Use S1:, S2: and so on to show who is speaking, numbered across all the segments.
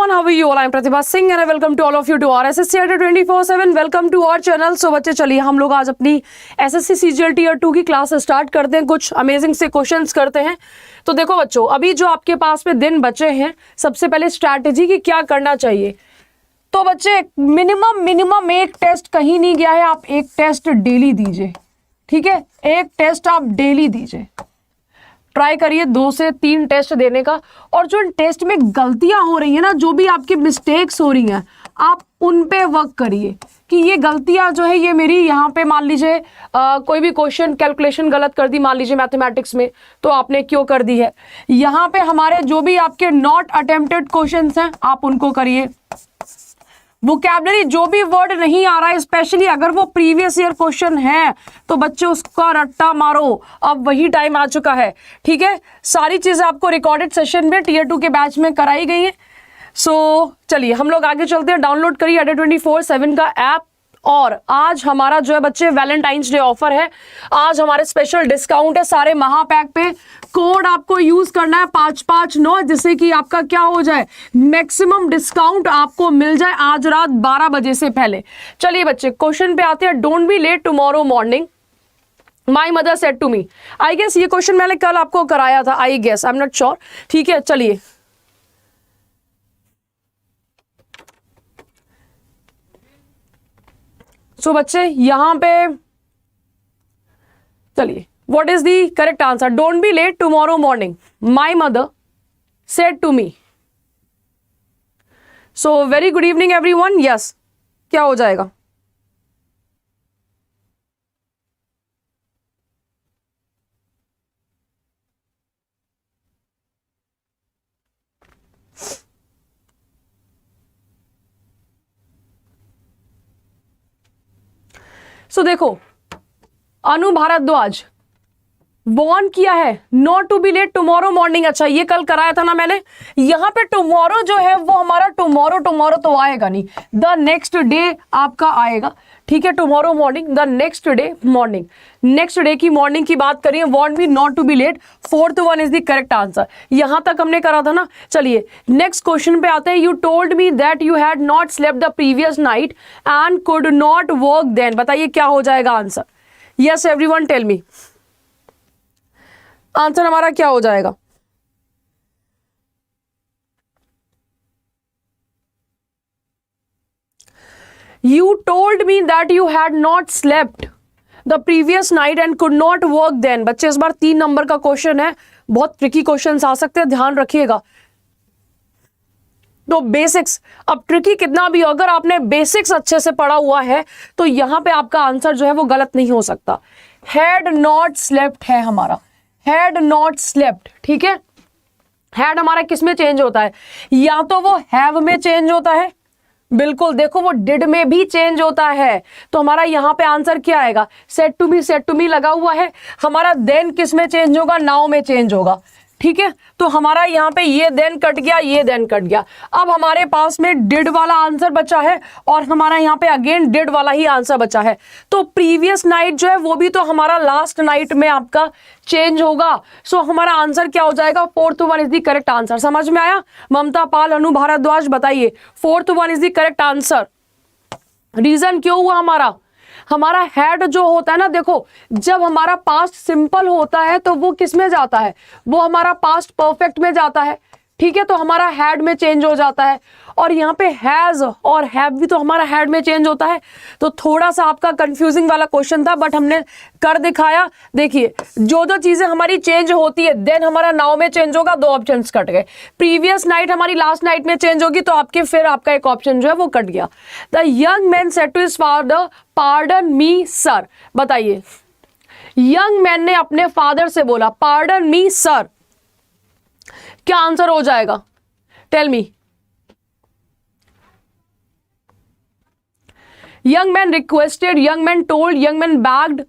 S1: everyone, how are you all? I'm Pratibha Singh and I welcome to all of you to our SSC 24/7. Welcome to our channel. So बच्चे चलिए हम लोग आज अपनी SSC CGL Tier 2 की class start करते हैं, कुछ अमेजिंग से क्वेश्चंस करते हैं। तो देखो बच्चों, अभी जो आपके पास में दिन बचे हैं, सबसे पहले स्ट्रैटेजी की क्या करना चाहिए। तो बच्चे मिनिमम एक टेस्ट कहीं नहीं गया है, आप एक टेस्ट डेली दीजिए, ठीक है। एक टेस्ट आप डेली दीजिए, ट्राई करिए 2 से 3 टेस्ट देने का। और जो टेस्ट में गलतियां हो रही है ना, जो भी आपकी मिस्टेक्स हो रही हैं, आप उन पे वर्क करिए कि ये गलतियां जो है ये मेरी यहाँ पे मान लीजिए कोई भी क्वेश्चन कैलकुलेशन गलत कर दी, मान लीजिए मैथमेटिक्स में, तो आपने क्यों कर दी है। यहाँ पे हमारे जो भी आपके नॉट अटेम्प्टेड क्वेश्चंस हैं आप उनको करिए। वोकैबुलरी जो भी वर्ड नहीं आ रहा है, स्पेशली अगर वो प्रीवियस ईयर क्वेश्चन है, तो बच्चे उसका रट्टा मारो, अब वही टाइम आ चुका है, ठीक है। सारी चीजें आपको रिकॉर्डेड सेशन में Tier 2 के बैच में कराई गई है। सो चलिए हम लोग आगे चलते हैं। डाउनलोड करिए अड्डा 24/7 का ऐप। और आज हमारा जो है बच्चे वैलेंटाइंस डे ऑफर है, आज हमारे स्पेशल डिस्काउंट है सारे महापैक पे। कोड आपको यूज करना है 559, जिससे कि आपका क्या हो जाए, मैक्सिमम डिस्काउंट आपको मिल जाए आज रात 12 बजे से पहले। चलिए बच्चे क्वेश्चन पे आते हैं। Don't be late tomorrow morning, my mother said to me. I guess ये क्वेश्चन मैंने कल आपको कराया था, I guess, I am not sure, ठीक है। चलिए सो बच्चे यहां पे चलिए, what is the correct answer. Don't be late tomorrow morning, my mother said to me. So very good evening everyone. Yes, क्या हो जाएगा। सो देखो, अनु भारद्वाज वॉर्न किया है not to be late tomorrow morning. अच्छा, ये कल कराया था ना मैंने। यहां पे टुमारो जो है वो हमारा टुमारो तो आएगा नहीं, द नेक्स्ट डे आपका आएगा, ठीक है। Tomorrow morning, the next day morning, next day की मॉर्निंग की बात करिए। Warn me not to be late, 4th one is the correct answer. यहां तक हमने करा था ना। चलिए नेक्स्ट क्वेश्चन पे आते हैं। You told me that you had not slept the previous night and could not work then. बताइए क्या हो जाएगा answer. Yes everyone tell me, answer हमारा क्या हो जाएगा। You told me that you had not slept the previous night and could not work then। बच्चे इस बार 3 नंबर का क्वेश्चन है, बहुत ट्रिकी क्वेश्चंस आ सकते हैं, ध्यान रखिएगा। तो बेसिक्स, अब ट्रिकी कितना भी हो, अगर आपने बेसिक्स अच्छे से पढ़ा हुआ है तो यहां पे आपका आंसर जो है वो गलत नहीं हो सकता। हैड नॉट स्लेप्ट है हमारा, हैड नॉट स्लेप्ट, ठीक है। हैड हमारा किस में चेंज होता है, या तो वो हैव में चेंज होता है, बिल्कुल देखो वो डिड में भी चेंज होता है। तो हमारा यहाँ पे आंसर क्या आएगा, सेड टू मी लगा हुआ है हमारा। देन किस में चेंज होगा, नाउ में चेंज होगा, ठीक है। तो हमारा यहाँ पे ये देन कट गया, ये देन कट गया। अब हमारे पास में डिड वाला आंसर बचा है और हमारा यहाँ पे अगेन डिड वाला ही आंसर बचा है। तो प्रीवियस नाइट जो है वो भी तो हमारा लास्ट नाइट में आपका चेंज होगा। सो हमारा आंसर क्या हो जाएगा, 4th one is the correct answer. समझ में आया। ममता पाल, अनु भारद्वाज बताइए, 4th one is the correct answer. Reason क्यों हुआ, हमारा हैड जो होता है ना, देखो जब हमारा पास्ट सिंपल होता है तो वो किस में जाता है, वो हमारा पास्ट परफेक्ट में जाता है, ठीक है। तो हमारा हैड में चेंज हो जाता है। और यहाँ पे हैज और हैव भी तो हमारा हैड में चेंज होता है। तो थोड़ा सा आपका कंफ्यूजिंग वाला क्वेश्चन था, बट हमने कर दिखाया। देखिए जो जो चीजें हमारी चेंज होती है, देन हमारा नाउ में चेंज होगा, 2 ऑप्शंस कट गए। प्रीवियस नाइट हमारी लास्ट नाइट में चेंज होगी, तो आपके फिर आपका एक ऑप्शन जो है वो कट गया। The young man said to his father pardon me sir. बताइए, यंग मैन ने अपने फादर से बोला पार्डन मी सर, क्या आंसर हो जाएगा, tell me. Young man requested, young man told, young man begged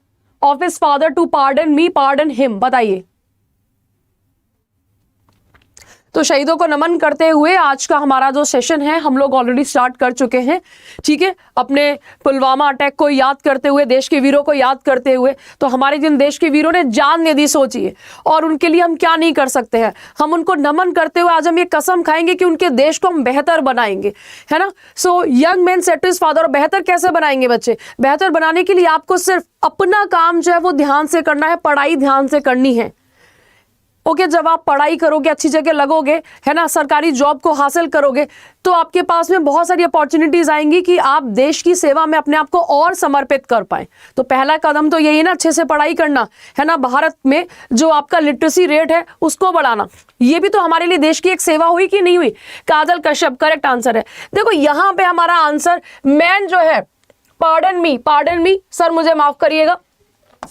S1: of his father to pardon me, pardon him। बताइए, तो शहीदों को नमन करते हुए आज का हमारा जो सेशन है हम लोग ऑलरेडी स्टार्ट कर चुके हैं, ठीक है। अपने पुलवामा अटैक को याद करते हुए, देश के वीरों को याद करते हुए, तो हमारे जिन देश के वीरों ने जान दे दी, सोचिए, और उनके लिए हम क्या नहीं कर सकते हैं। हम उनको नमन करते हुए आज हम ये कसम खाएंगे कि उनके देश को हम बेहतर बनाएंगे, है ना। So young man said to his father, बेहतर कैसे बनाएंगे बच्चे? बेहतर बनाने के लिए आपको सिर्फ अपना काम जो है वो ध्यान से करना है, पढ़ाई ध्यान से करनी है। ओके, जब आप पढ़ाई करोगे, अच्छी जगह लगोगे, है ना, सरकारी जॉब को हासिल करोगे, तो आपके पास में बहुत सारी अपॉर्चुनिटीज आएंगी कि आप देश की सेवा में अपने आप को और समर्पित कर पाए। तो पहला कदम तो यही ना, अच्छे से पढ़ाई करना, है ना। भारत में जो आपका लिटरेसी रेट है उसको बढ़ाना, ये भी तो हमारे लिए देश की एक सेवा हुई कि नहीं हुई? काजल कश्यप करेक्ट आंसर है। देखो यहाँ पे हमारा आंसर मैन जो है, पार्डन मी सर, मुझे माफ करिएगा,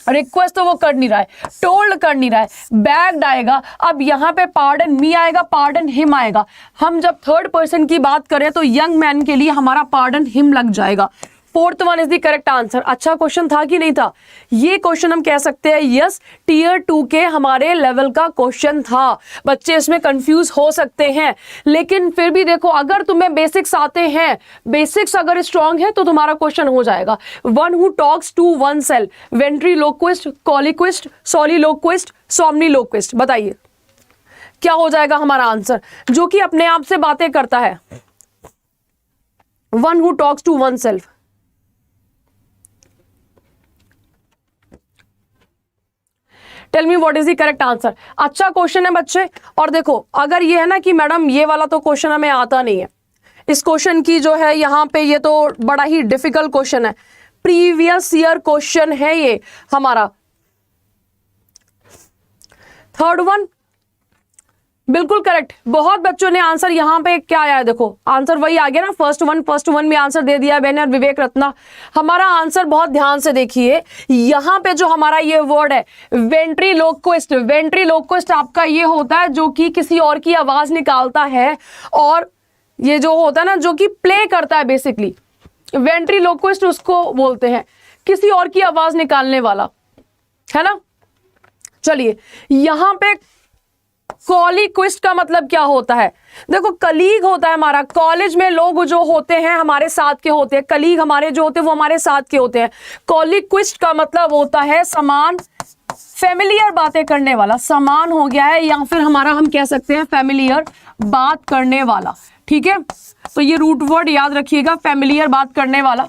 S1: रिक्वेस्ट तो वो कर नहीं रहा है, टोल्ड कर नहीं रहा है, बैग्ड आएगा। अब यहाँ पे पार्डन मी आएगा, पार्डन हिम आएगा। हम जब थर्ड पर्सन की बात करें तो यंग मैन के लिए हमारा पार्डन हिम लग जाएगा। Fourth one is the correct answer. अच्छा क्वेश्चन था कि नहीं था? ये क्वेश्चन हम कह सकते हैं यस, टीयर 2 के हमारे लेवल का क्वेश्चन था। बच्चे इसमें कंफ्यूज हो सकते हैं, लेकिन फिर भी देखो, अगर तुम्हें बेसिक्स आते हैं, बेसिक्स अगर स्ट्रांग है तो तुम्हारा क्वेश्चन हो जाएगा। One who talks to oneself, ventriloquist, colloquist, soliloquist, somniloquist. बताइए क्या हो जाएगा हमारा आंसर? जो कि अपने आप से बातें करता है। One who talks to oneself. Tell me what is the correct answer. अच्छा क्वेश्चन है बच्चे। और देखो, अगर ये है ना कि मैडम ये वाला तो क्वेश्चन हमें आता नहीं है, इस क्वेश्चन की जो है यहाँ पे, ये तो बड़ा ही डिफिकल्ट क्वेश्चन है, प्रीवियस ईयर क्वेश्चन है ये हमारा। थर्ड वन बिल्कुल करेक्ट। बहुत बच्चों ने आंसर यहाँ पे क्या आया है, देखो आंसर वही आ गया ना, फर्स्ट वन में आंसर दे दिया मैंने, विवेक रत्ना। हमारा आंसर बहुत ध्यान से देखिए, यहाँ पे जो हमारा ये वर्ड है वेंट्रीलोक्विस्ट, वेंट्रीलोक्विस्ट आपका ये होता है जो कि किसी और की आवाज निकालता है, और ये जो होता है ना जो कि प्ले करता है, बेसिकली वेंट्रीलोक्विस्ट उसको बोलते हैं, किसी और की आवाज निकालने वाला, है ना। चलिए, यहां पे कॉलिक्विस्ट का मतलब क्या होता है? देखो, कलीग होता है हमारा, कॉलेज में लोग जो होते हैं हमारे साथ के होते हैं, कलीग हमारे जो होते हैं वो हमारे साथ के होते हैं। कॉलिक्विस्ट का मतलब होता है समान, फेमिलियर बातें करने वाला, समान हो गया है, या फिर हमारा हम कह सकते हैं फेमिलियर, बात करने वाला, ठीक है। तो ये रूट वर्ड याद रखिएगा, फेमिलियर, बात करने वाला।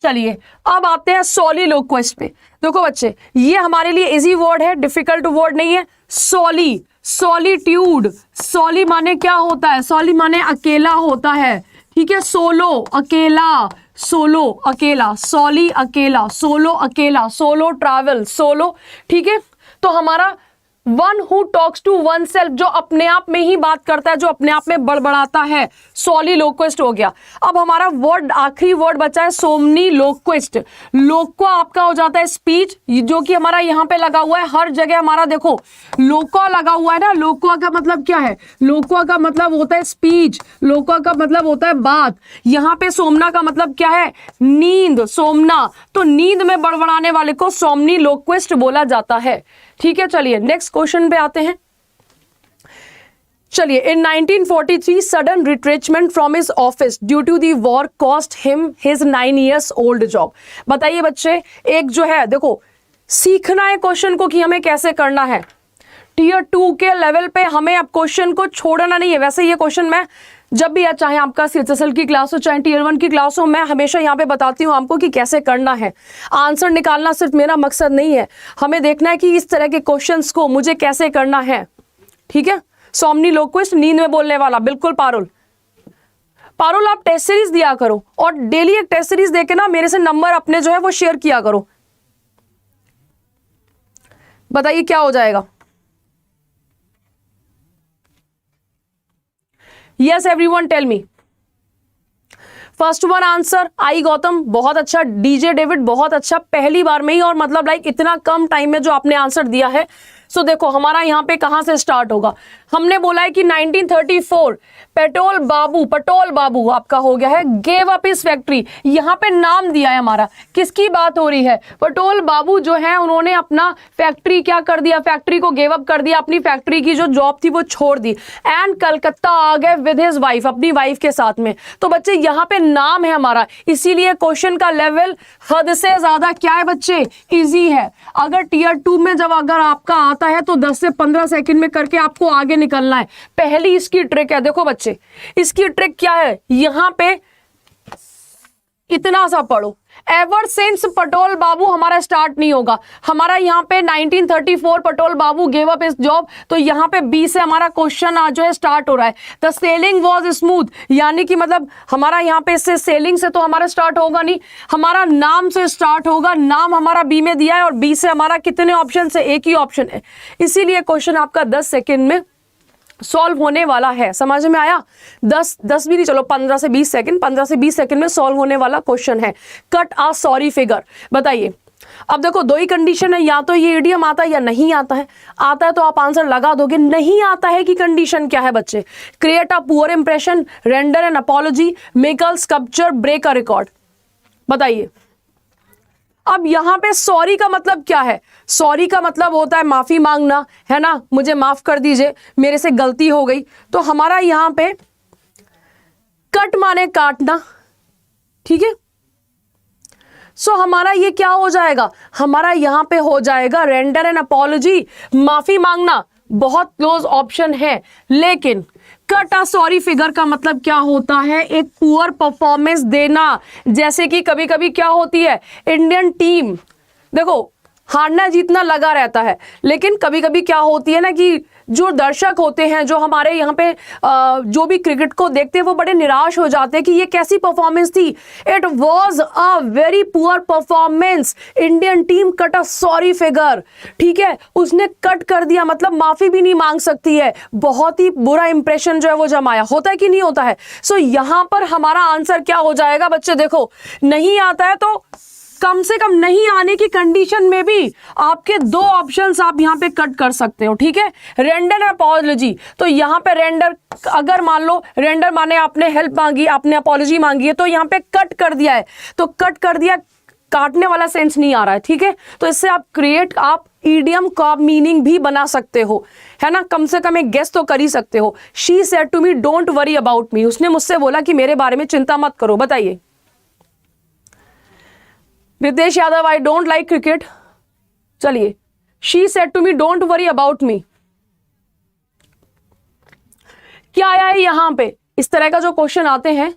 S1: चलिए अब आते हैं सॉलिलोक्विस्ट पे। देखो बच्चे, ये हमारे लिए इजी वर्ड है, डिफिकल्ट वर्ड नहीं है। सॉली, सॉलिट्यूड, सॉली माने क्या होता है? सॉली माने अकेला होता है, ठीक है। सोलो अकेला, सोलो अकेला, सॉली अकेला, सोलो अकेला, सोलो ट्रैवल, सोलो, ठीक है। तो हमारा one who talks to oneself, जो अपने आप में ही बात करता है, जो अपने आप में बड़बड़ाता है, सॉलिलोक्विस्ट हो गया। अब हमारा वर्ड, आखिरी वर्ड बचा है सोमनिलोक्विस्ट। लोक्वा आपका हो जाता है स्पीच, जो कि हमारा यहाँ पे लगा हुआ है हर जगह, हमारा देखो लोक्वा लगा हुआ है ना। लोक्वा का मतलब क्या है? लोक्वा का मतलब होता है स्पीच, लोक्वा का मतलब होता है बात। यहाँ पे सोमना का मतलब क्या है? नींद, सोमना। तो नींद में बड़बड़ाने वाले को सोमनिलोक्विस्ट बोला जाता है, ठीक है। चलिए नेक्स्ट क्वेश्चन पे आते हैं। चलिए, in 1943 sudden retrenchment from his office due to the war cost him his 9 years old job. बताइए बच्चे, एक जो है देखो, सीखना है क्वेश्चन को कि हमें कैसे करना है। टीयर 2 के लेवल पे हमें अब क्वेश्चन को छोड़ना नहीं है। वैसे ये क्वेश्चन मैं जब भी, चाहे आपका CHSL की क्लास हो, चाहे टीयर 1 की क्लास हो, मैं हमेशा यहाँ पे बताती हूँ आपको कि कैसे करना है। आंसर निकालना सिर्फ मेरा मकसद नहीं है, हमें देखना है कि इस तरह के क्वेश्चंस को मुझे कैसे करना है, ठीक है। सोमनिलोक्विस्ट, नींद में बोलने वाला, बिल्कुल। पारुल, पारुल आप टेस्ट सीरीज दिया करो, और डेली एक टेस्ट सीरीज देके ना मेरे से नंबर अपने जो है वो शेयर किया करो। बताइए क्या हो जाएगा? Yes everyone tell me. First one answer आई गौतम, बहुत अच्छा। डीजे डेविड, बहुत अच्छा, पहली बार में ही, और मतलब लाइक इतना कम टाइम में जो आपने आंसर दिया है। सो देखो हमारा यहाँ पे कहाँ से स्टार्ट होगा, हमने बोला है कि 1934 पटोल बाबू आपका हो गया है गेव अप इस फैक्ट्री। यहाँ पे नाम दिया है हमारा, किसकी बात हो रही है, पटोल बाबू जो है उन्होंने अपना फैक्ट्री क्या कर दिया, फैक्ट्री को गेव अप कर दिया, अपनी फैक्ट्री की जो जॉब थी वो छोड़ दी एंड कलकत्ता आ गए विद हिज वाइफ, अपनी वाइफ के साथ में। तो बच्चे यहाँ पे नाम है हमारा, इसीलिए क्वेश्चन का लेवल हद से ज्यादा क्या है बच्चे, इजी है। अगर टीयर 2 में जब अगर आपका आता है तो 10 से 15 सेकंड में करके आपको आगे निकलना है। पहली इसकी ट्रिक है, देखो बच्चे इसकी ट्रिक क्या है, यहां पे इतना सा पढ़ो, एवर सिंस पटोल बाबू हमारा स्टार्ट नहीं होगा, हमारा यहाँ पे 1934 पटोल बाबू गेव अप इस जॉब, तो यहाँ पे बी से हमारा क्वेश्चन जो है स्टार्ट हो रहा है। द सेलिंग वाज स्मूथ, यानी कि मतलब हमारा यहाँ पे इससे सेलिंग से तो हमारा स्टार्ट होगा नहीं, हमारा नाम से स्टार्ट होगा, नाम हमारा बी में दिया है और बी से हमारा कितने ऑप्शन है, एक ही ऑप्शन है, इसीलिए क्वेश्चन आपका 10 सेकेंड में सॉल्व होने वाला है। समझ में आया, 10 भी नहीं, चलो 15 से 20 सेकंड, 15 से 20 सेकंड में सॉल्व होने वाला क्वेश्चन है। कट आ सॉरी फिगर, बताइए। अब देखो दो ही कंडीशन है, या तो ये इडियम आता है या नहीं आता है। आता है तो आप आंसर लगा दोगे, नहीं आता है कि कंडीशन क्या है बच्चे, create a poor impression, render an apology, make a sculpture, break a record. बताइए अब यहां पे सॉरी का मतलब क्या है, सॉरी का मतलब होता है माफी मांगना, है ना, मुझे माफ कर दीजिए, मेरे से गलती हो गई। तो हमारा यहां पे कट माने काटना, ठीक है। सो हमारा ये क्या हो जाएगा, हमारा यहां पे हो जाएगा रेंडर एन अपॉलॉजी, माफी मांगना, बहुत क्लोज ऑप्शन है। लेकिन कट अ सॉरी फिगर का मतलब क्या होता है, एक पुअर परफॉर्मेंस देना। जैसे कि कभी कभी क्या होती है, इंडियन टीम देखो हारना जीतना लगा रहता है, लेकिन कभी कभी क्या होती है ना कि जो दर्शक होते हैं, जो हमारे यहाँ पे जो भी क्रिकेट को देखते हैं, वो बड़े निराश हो जाते हैं कि ये कैसी परफॉर्मेंस थी। It was a very poor performance, Indian team cut a sorry figure, ठीक है, उसने कट कर दिया, मतलब माफी भी नहीं मांग सकती है, बहुत ही बुरा इंप्रेशन जो है वो जमाया। होता है कि नहीं होता है। सो यहां पर हमारा आंसर क्या हो जाएगा बच्चे, देखो नहीं आता है तो कम से कम नहीं आने की कंडीशन में भी आपके दो ऑप्शंस आप यहां पे कट कर सकते हो, ठीक है। रेंडर अपॉलॉजी, तो यहां पे रेंडर, अगर मान लो रेंडर माने आपने हेल्प मांगी, आपने अपॉलॉजी मांगी है, तो यहां पे कट कर दिया है, तो कट कर दिया, काटने वाला सेंस नहीं आ रहा है, ठीक है। तो इससे आप ईडियम का मीनिंग भी बना सकते हो, है ना, कम से कम एक गेस तो कर ही सकते हो। She said to me don't worry about me, उसने मुझसे बोला कि मेरे बारे में चिंता मत करो। बताइए Ritesh Yadav, I don't like cricket, चलिए she said to me don't worry about me, क्या आया है यहां पे, इस तरह का जो क्वेश्चन आते हैं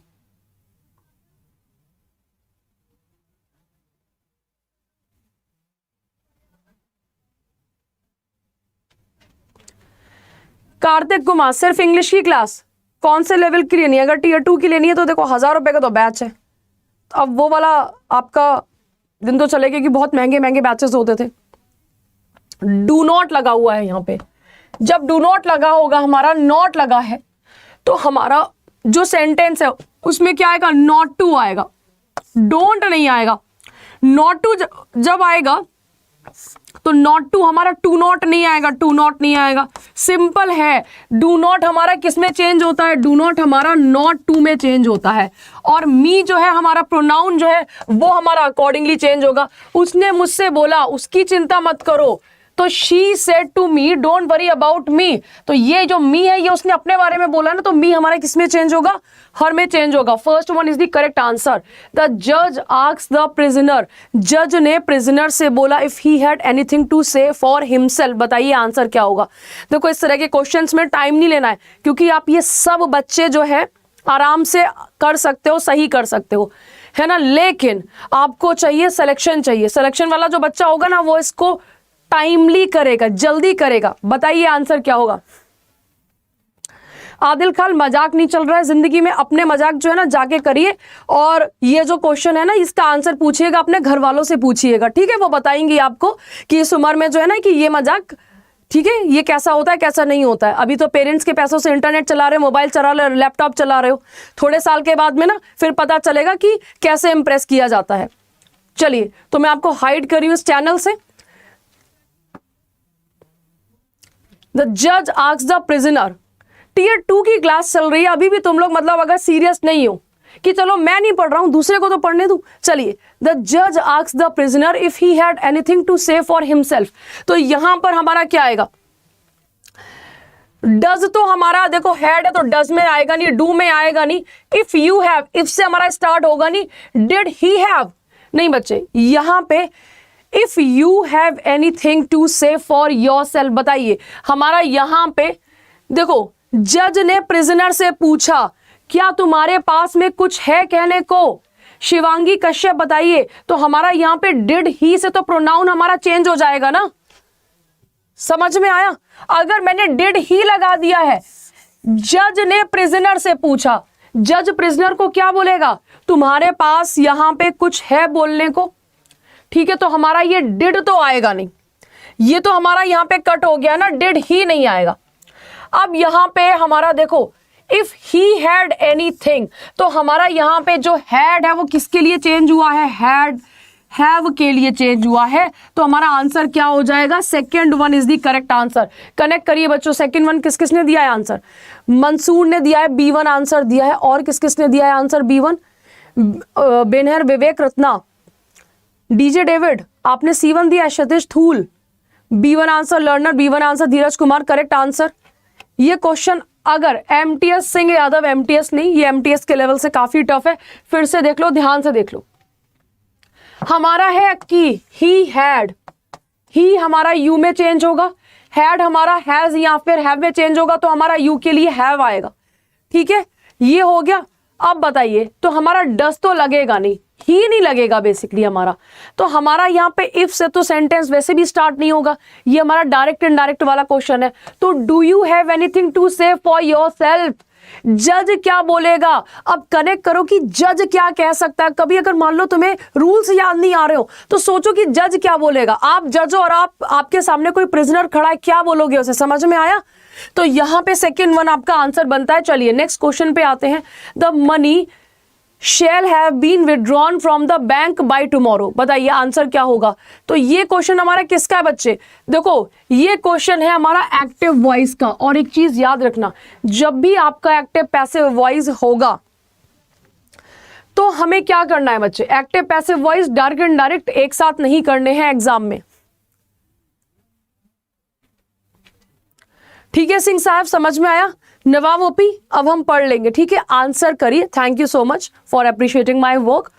S1: कार्तिक कुमार, सिर्फ इंग्लिश की क्लास, कौन से लेवल की लेनी है, अगर टीयर 2 की लेनी है तो देखो 1000 रुपए का तो बैच है, अब वो वाला आपका दिन तो चलेगा कि बहुत महंगे महंगे बैचेस होते थे। डू नॉट लगा हुआ है यहां पे, जब डू नॉट लगा होगा, हमारा नॉट लगा है, तो हमारा जो सेंटेंस है उसमें क्या आएगा, नॉट टू आएगा, डोंट नहीं आएगा। नॉट टू जब आएगा तो नॉट टू हमारा टू नॉट नहीं आएगा, टू नॉट नहीं आएगा, सिंपल है। डू नॉट हमारा किस में चेंज होता है, डू नॉट हमारा नॉट टू में चेंज होता है, और मी जो है हमारा प्रोनाउन जो है वो हमारा अकॉर्डिंगली चेंज होगा। उसने मुझसे बोला, उसकी चिंता मत करो, तो she said to me don't worry about me, तो ये जो मी है ये उसने अपने बारे में बोला ना, तो मी हमारा किस में चेंज होगा, हर में चेंज होगा। First one is the correct answer. The जज आस्क्स द प्रिजनर, जज ने प्रिजनर से बोला if he had anything to say for himself. बताइए आंसर क्या होगा। देखो इस तरह के क्वेश्चंस में टाइम नहीं लेना है, क्योंकि आप ये सब बच्चे जो है आराम से कर सकते हो, सही कर सकते हो, है ना, लेकिन आपको चाहिए सिलेक्शन, चाहिए सिलेक्शन वाला जो बच्चा होगा ना वो इसको टाइमली करेगा, जल्दी करेगा। बताइए आंसर क्या होगा। आदिल खान, मजाक नहीं चल रहा है जिंदगी में, अपने मजाक जो है ना जाके करिए, और ये जो क्वेश्चन है ना इसका आंसर पूछिएगा अपने घर वालों से पूछिएगा, ठीक है, वो बताएंगे आपको कि इस उम्र में जो है ना कि ये मजाक, ठीक है, ये कैसा होता है कैसा नहीं होता है। अभी तो पेरेंट्स के पैसों से इंटरनेट चला रहे हो, मोबाइल चला रहे हो, लैपटॉप चला रहे हो, थोड़े साल के बाद में ना फिर पता चलेगा कि कैसे इंप्रेस किया जाता है। चलिए तो मैं आपको हाइड कर रही हूँ इस चैनल से। द जज आस्क्स द प्रिजनर, टीयर 2 की क्लास चल रही है, अभी भी तुम लोग मतलब अगर सीरियस नहीं हो कि चलो मैं नहीं पढ़ रहा हूं दूसरे को तो पढ़ने दूं, चलिए, द जज asks the prisoner if he had anything to say for himself, तो यहां पर हमारा क्या आएगा, डज तो हमारा देखो हैड है तो डज में आएगा नहीं, डू में आएगा नहीं, इफ यू हैव, इफ से हमारा स्टार्ट होगा नहीं, डिड ही हैव नहीं बच्चे, यहां पे if you have anything to say for yourself, बताइए हमारा यहां पे देखो जज ने प्रिजनर से पूछा क्या तुम्हारे पास में कुछ है कहने को, शिवांगी कश्यप बताइए, तो हमारा यहां पे डिड ही से तो प्रोनाउन हमारा चेंज हो जाएगा ना, समझ में आया। अगर मैंने डिड ही लगा दिया है, जज ने प्रिजनर से पूछा, जज प्रिजनर को क्या बोलेगा, तुम्हारे पास यहां पे कुछ है बोलने को, ठीक है, तो हमारा ये डिड तो आएगा नहीं, ये तो हमारा यहां पे कट हो गया ना, डिड ही नहीं आएगा। अब यहां पे हमारा देखो इफ ही हैड एनीथिंग, तो हमारा यहां पे जो हैड है वो किसके लिए चेंज हुआ है, हैड हैव के लिए चेंज हुआ है, तो हमारा आंसर क्या हो जाएगा, second one is the correct answer. Connect करिए बच्चों, सेकेंड वन किस किसने दिया है आंसर, मंसूर ने दिया है, B1 आंसर दिया है, और किस किसने दिया है answer B1, Benhar Vivek Ratna, DJ David आपने C1 दिया है, Satish Thool B1 answer, learner B1 answer, Dheeraj Kumar correct answer. ये क्वेश्चन अगर MTS सिंह यादव, MTS नहीं, ये MTS के लेवल से काफी टफ है, फिर से देख लो, ध्यान से देख लो, हमारा है कि ही हैड, ही हमारा यू में चेंज होगा, हैड हमारा हैज या फिर हैव में चेंज होगा, तो हमारा यू के लिए हैव आएगा, ठीक है, ये हो गया। अब बताइए तो हमारा डस तो लगेगा नहीं, ही नहीं लगेगा बेसिकली हमारा, तो हमारा यहाँ पे इफ से तो सेंटेंस वैसे भी स्टार्ट नहीं होगा, ये हमारा डायरेक्ट इनडायरेक्ट वाला क्वेश्चन है। तो do you have anything to say for yourself, जज क्या बोलेगा, अब कनेक्ट करो कि जज क्या कह सकता है। कभी अगर मान लो तुम्हें रूल्स याद नहीं आ रहे हो तो सोचो कि जज क्या बोलेगा, आप जज हो और आपके सामने कोई प्रिजनर खड़ा है, क्या बोलोगे उसे, समझ में आया। तो यहां पे सेकंड वन आपका आंसर बनता है। चलिए नेक्स्ट क्वेश्चन पे आते हैं, the money shall have been withdrawn from the bank by tomorrow, बताइए आंसर क्या होगा। तो ये क्वेश्चन हमारा किसका है बच्चे, देखो ये क्वेश्चन है हमारा एक्टिव वॉइस का, और एक चीज याद रखना, जब भी आपका एक्टिव पैसिव वॉइस होगा तो हमें क्या करना है बच्चे, active passive voice direct indirect एक साथ नहीं करने हैं एग्जाम में, ठीक है सिंह साहब, समझ में आया। नवाब ओपी अब हम पढ़ लेंगे, ठीक है, आंसर करिए। Thank you so much for appreciating my work.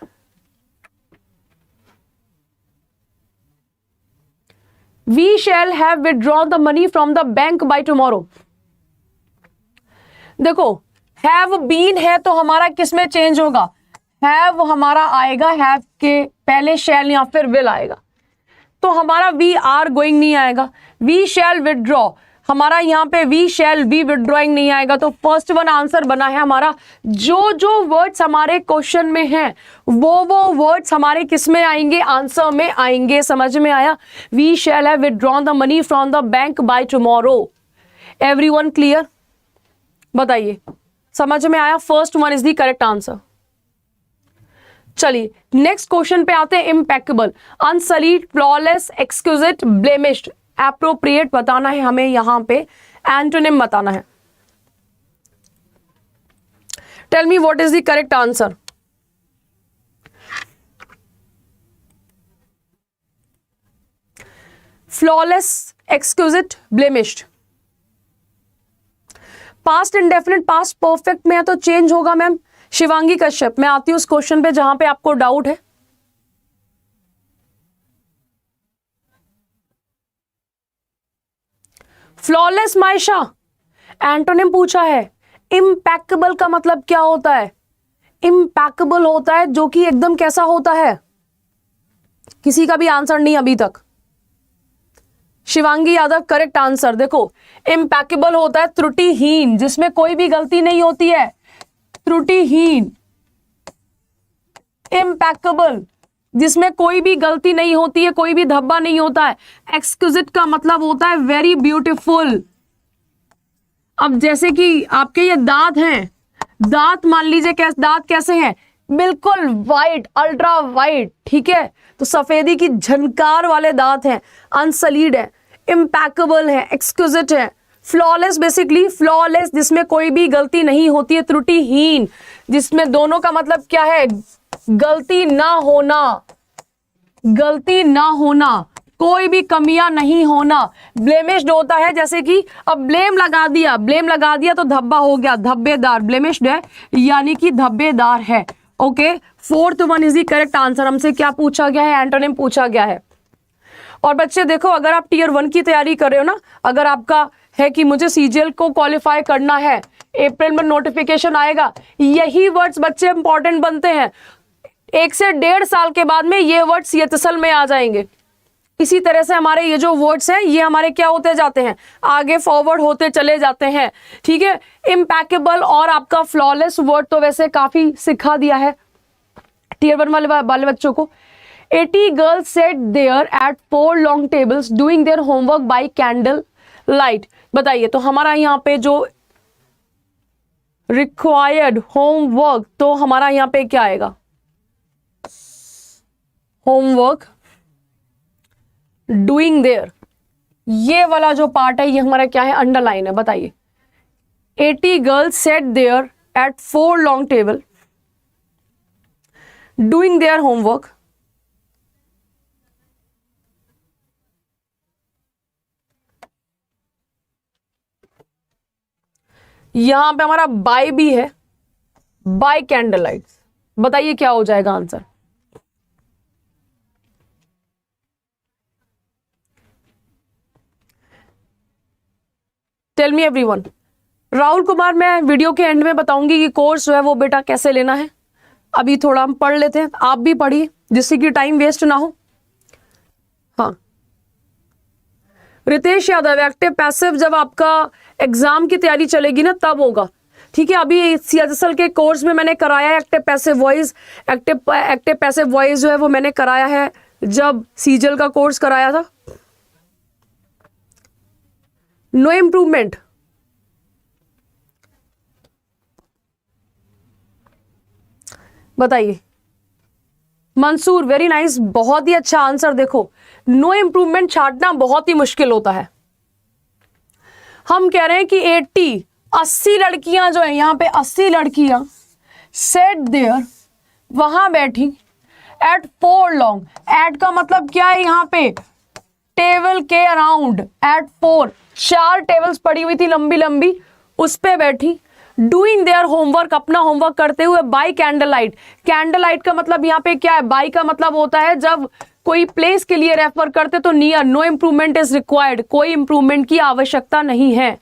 S1: We shall have withdrawn the money from the bank by tomorrow, देखो हैव बीन है तो हमारा किसमें चेंज होगा, हैव हमारा आएगा, हैव के पहले शैल या फिर विल आएगा, तो हमारा वी आर गोइंग नहीं आएगा, वी शैल विथड्रॉ हमारा यहाँ पे वी शैल बी विथड्रॉइंग नहीं आएगा, तो फर्स्ट वन आंसर बना है हमारा। जो जो वर्ड्स हमारे क्वेश्चन में हैं वो वर्ड्स हमारे किस में आएंगे, आंसर में आएंगे, समझ में आया। We shall have withdrawn the money from the bank by tomorrow, everyone clear, बताइए समझ में आया, first one is the correct answer. चलिए नेक्स्ट क्वेश्चन पे आते हैं, impeccable, unsullied, flawless, exquisite, blemished, appropriate बताना है हमें, यहां पे एंटोनिम बताना है। Tell me what is the correct answer. Flawless, exquisite, blemished. Past indefinite past perfect में है तो चेंज होगा मैम। शिवांगी कश्यप, मैं आती हूं उस क्वेश्चन पे जहां पे आपको डाउट है। फ्लॉलेस मायशा, एंटोनिम पूछा है। इम्पैकेबल का मतलब क्या होता है, इम्पैकेबल होता है जो कि एकदम कैसा होता है, किसी का भी आंसर नहीं अभी तक। शिवांगी यादव करेक्ट आंसर, देखो इम्पैकेबल होता है त्रुटिहीन, जिसमें कोई भी गलती नहीं होती है, त्रुटिहीन। इम्पैकेबल जिसमें कोई भी गलती नहीं होती है, कोई भी धब्बा नहीं होता है। एक्सक्यूजिट का मतलब होता है वेरी ब्यूटीफुल। अब जैसे कि आपके ये दांत हैं, दांत मान लीजिए दांत कैसे हैं, बिल्कुल वाइट, अल्ट्रा वाइट, ठीक है, तो सफेदी की झनकार वाले दांत हैं, अनसलीड है, इम्पैकेबल है, एक्सक्यूजिट है, फ्लॉलेस, बेसिकली फ्लॉलेस जिसमें कोई भी गलती नहीं होती है, त्रुटिहीन, जिसमें दोनों का मतलब क्या है, गलती ना होना, गलती ना होना, कोई भी कमियां नहीं होना। ब्लेमिश्ड होता है, जैसे कि अब ब्लेम लगा दिया, ब्लेम लगा दिया तो धब्बा हो गया, धब्बेदार, ब्लेमिश्ड है यानी कि धब्बेदार है। Okay, fourth one is the correct answer. हमसे क्या पूछा गया है, एंटोनिम पूछा गया है। और बच्चे देखो, अगर आप टीयर 1 की तैयारी कर रहे हो ना, अगर आपका है कि मुझे सीजीएल को क्वालिफाई करना है, अप्रैल में नोटिफिकेशन आएगा, यही वर्ड्स बच्चे इंपॉर्टेंट बनते हैं। 1 से 1.5 साल के बाद में ये वर्ड्स सीएचएसएल में आ जाएंगे। इसी तरह से हमारे ये जो वर्ड्स हैं ये हमारे क्या होते जाते हैं, आगे फॉरवर्ड होते चले जाते हैं। ठीक है, इम्पैकेबल और आपका फ्लॉलेस वर्ड तो वैसे काफी सिखा दिया है टीयर 1 वाले बच्चों को। 80 girls sat there at 4 long tables doing their homework by candle light। बताइए, तो हमारा यहाँ पे जो रिक्वायर्ड होमवर्क, तो हमारा यहाँ पे क्या आएगा, होमवर्क डूइंग देयर, ये वाला जो पार्ट है ये हमारा क्या है, अंडरलाइन है। बताइए, 80 girls sat there at 4 long table doing their homework यहां पे हमारा बाय भी है, बाय कैंडल लाइट्स। बताइए क्या हो जाएगा answer. Tell me everyone. Rahul Kumar, मैं वीडियो के एंड में बताऊंगी कि कोर्स जो है वो बेटा कैसे लेना है। अभी थोड़ा हम पढ़ लेते हैं, आप भी पढ़िए जिससे कि टाइम वेस्ट ना हो। हाँ, रितेश यादव, एक्टिव पैसिव जब आपका एग्जाम की तैयारी चलेगी ना तब होगा। ठीक है, अभी सीएचएसएल के कोर्स में मैंने कराया है active passive voice, active passive voice जो है वो मैंने कराया है जब सीजीएल का कोर्स कराया था। नो इम्प्रूवमेंट, बताइए। मंसूर, वेरी नाइस, बहुत ही अच्छा आंसर। देखो, नो इम्प्रूवमेंट छांटना बहुत ही मुश्किल होता है। हम कह रहे हैं कि 80 लड़कियां जो है, यहां पे 80 लड़कियां सेट देयर, वहां बैठी, एट 4 लॉन्ग, एट का मतलब क्या है, यहां पे टेबल के अराउंड, एट 4 टेबल्स पड़ी हुई थी लंबी लंबी, उस पे बैठी, डूइंग देयर होमवर्क, अपना होमवर्क करते हुए, bye candle light. Candle light का मतलब यहाँ पे क्या है, बाय का मतलब होता है जब कोई प्लेस के लिए रेफर करते तो near, no improvement is required, कोई इंप्रूवमेंट की आवश्यकता नहीं है।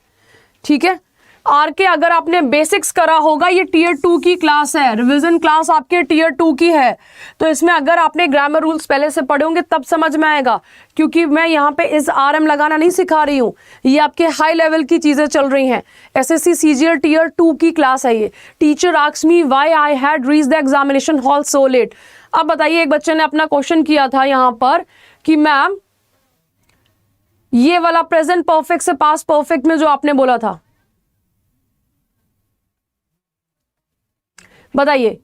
S1: ठीक है, आर के, अगर आपने बेसिक्स करा होगा, ये टीयर 2 की क्लास है, रिवीजन क्लास आपके टीयर 2 की है, तो इसमें अगर आपने ग्रामर रूल्स पहले से पढ़े होंगे तब समझ में आएगा, क्योंकि मैं यहाँ पे इस RM लगाना नहीं सिखा रही हूँ, ये आपके हाई लेवल की चीजें चल रही हैं। SSC CGL टीयर 2 की क्लास है ये। Teacher asked me why I had reached the examination hall so let. अब बताइए, एक बच्चे ने अपना क्वेश्चन किया था यहाँ पर कि मैम ये वाला प्रेजेंट परफेक्ट से पास्ट परफेक्ट में जो आपने बोला था, बताइए।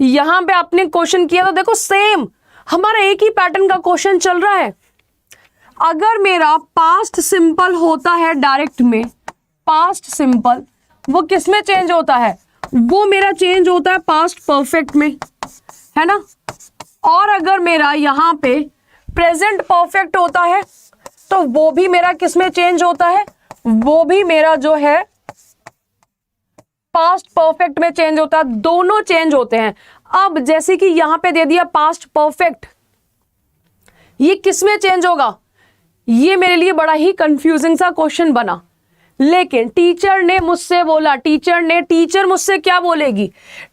S1: यहां पे आपने क्वेश्चन किया तो देखो सेम हमारा एक ही पैटर्न का क्वेश्चन चल रहा है। अगर मेरा पास्ट सिंपल होता है डायरेक्ट में, पास्ट सिंपल वो किस में चेंज होता है, वो मेरा चेंज होता है पास्ट परफेक्ट में, है ना। और अगर मेरा यहां पे प्रेजेंट परफेक्ट होता है तो वो भी मेरा किस में चेंज होता है, वो भी मेरा जो है पास्ट परफेक्ट में चेंज होता है। दोनों चेंज होते हैं। अब जैसे कि यहां पे दे दिया पास्ट परफेक्ट, ये किस में चेंज होगा, ये मेरे लिए बड़ा ही कंफ्यूजिंग सा क्वेश्चन बना। लेकिन टीचर ने मुझसे बोला, टीचर मुझसे क्या बोलेगी,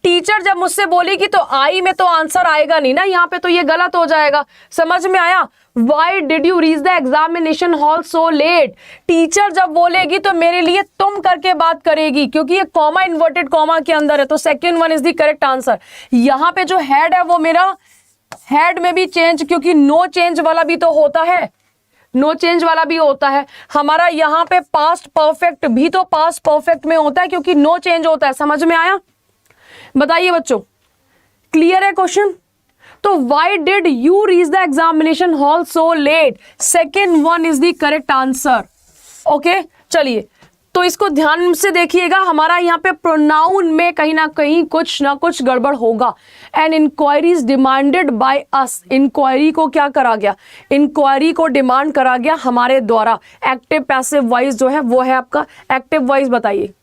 S1: टीचर जब मुझसे बोलेगी तो आई में तो आंसर आएगा नहीं ना, यहाँ पे तो ये गलत हो जाएगा। समझ में आया। Why did you reach the examination hall so late? Teacher जब बोलेगी तो मेरे लिए तुम करके बात करेगी, क्योंकि ये कॉमा इन्वर्टेड कॉमा के अंदर है, तो second one is the correct answer. यहाँ पे जो हेड है वो मेरा हेड में भी चेंज, क्योंकि नो चेंज वाला भी तो होता है, नो चेंज वाला भी होता है। हमारा यहाँ पे पास्ट परफेक्ट भी तो पास्ट परफेक्ट में होता है क्योंकि नो चेंज होता है। समझ में आया? बताइए बच्चों, क्लियर है क्वेश्चन? तो why did you reach the examination hall so let, second one is the correct answer. Okay, चलिए तो इसको ध्यान से देखिएगा। हमारा यहाँ पे प्रोनाउन में कहीं ना कहीं कुछ ना कुछ गड़बड़ होगा। An inquiry is demanded by us, inquiry को क्या करा गया, इंक्वायरी को डिमांड करा गया हमारे द्वारा। एक्टिव पैसिव वॉइस जो है वो है आपका एक्टिव वॉइस। बताइए,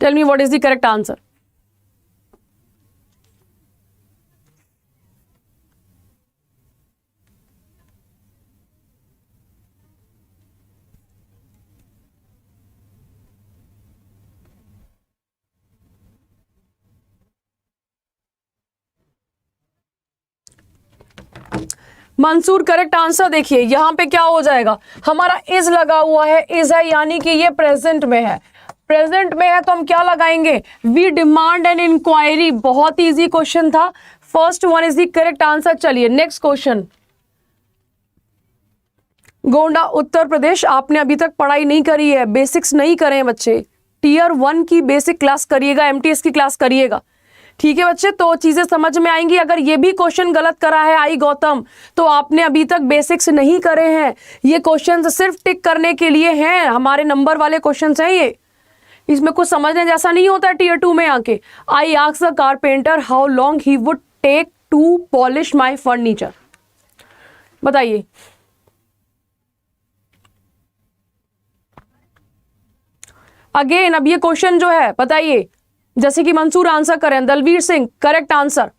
S1: tell me what is the correct answer. Mansoor correct answer देखिए यहां पे क्या हो जाएगा, हमारा इज लगा हुआ है, इज है यानी कि ये प्रेजेंट में है। प्रेजेंट में है तो हम क्या लगाएंगे, वी डिमांड एन इंक्वायरी। बहुत इजी क्वेश्चन था, first one is the correct answer. चलिए नेक्स्ट क्वेश्चन। गोंडा उत्तर प्रदेश, आपने अभी तक पढ़ाई नहीं करी है, बेसिक्स नहीं करे हैं बच्चे, टीयर 1 की बेसिक क्लास करिएगा, एमटीएस की क्लास करिएगा, ठीक है बच्चे, तो चीजें समझ में आएंगी। अगर ये भी क्वेश्चन गलत करा है आई गौतम, तो आपने अभी तक बेसिक्स नहीं करे हैं। ये क्वेश्चन सिर्फ टिक करने के लिए हैं, हमारे नंबर वाले क्वेश्चन हैं ये, इसमें कुछ समझने जैसा नहीं होता टीयर 2 में आके। I asked the carpenter how long he would take to polish my furniture. बताइए, अगेन अब ये क्वेश्चन जो है बताइए, जैसे कि मंसूर आंसर करें, Dalvir Singh correct answer,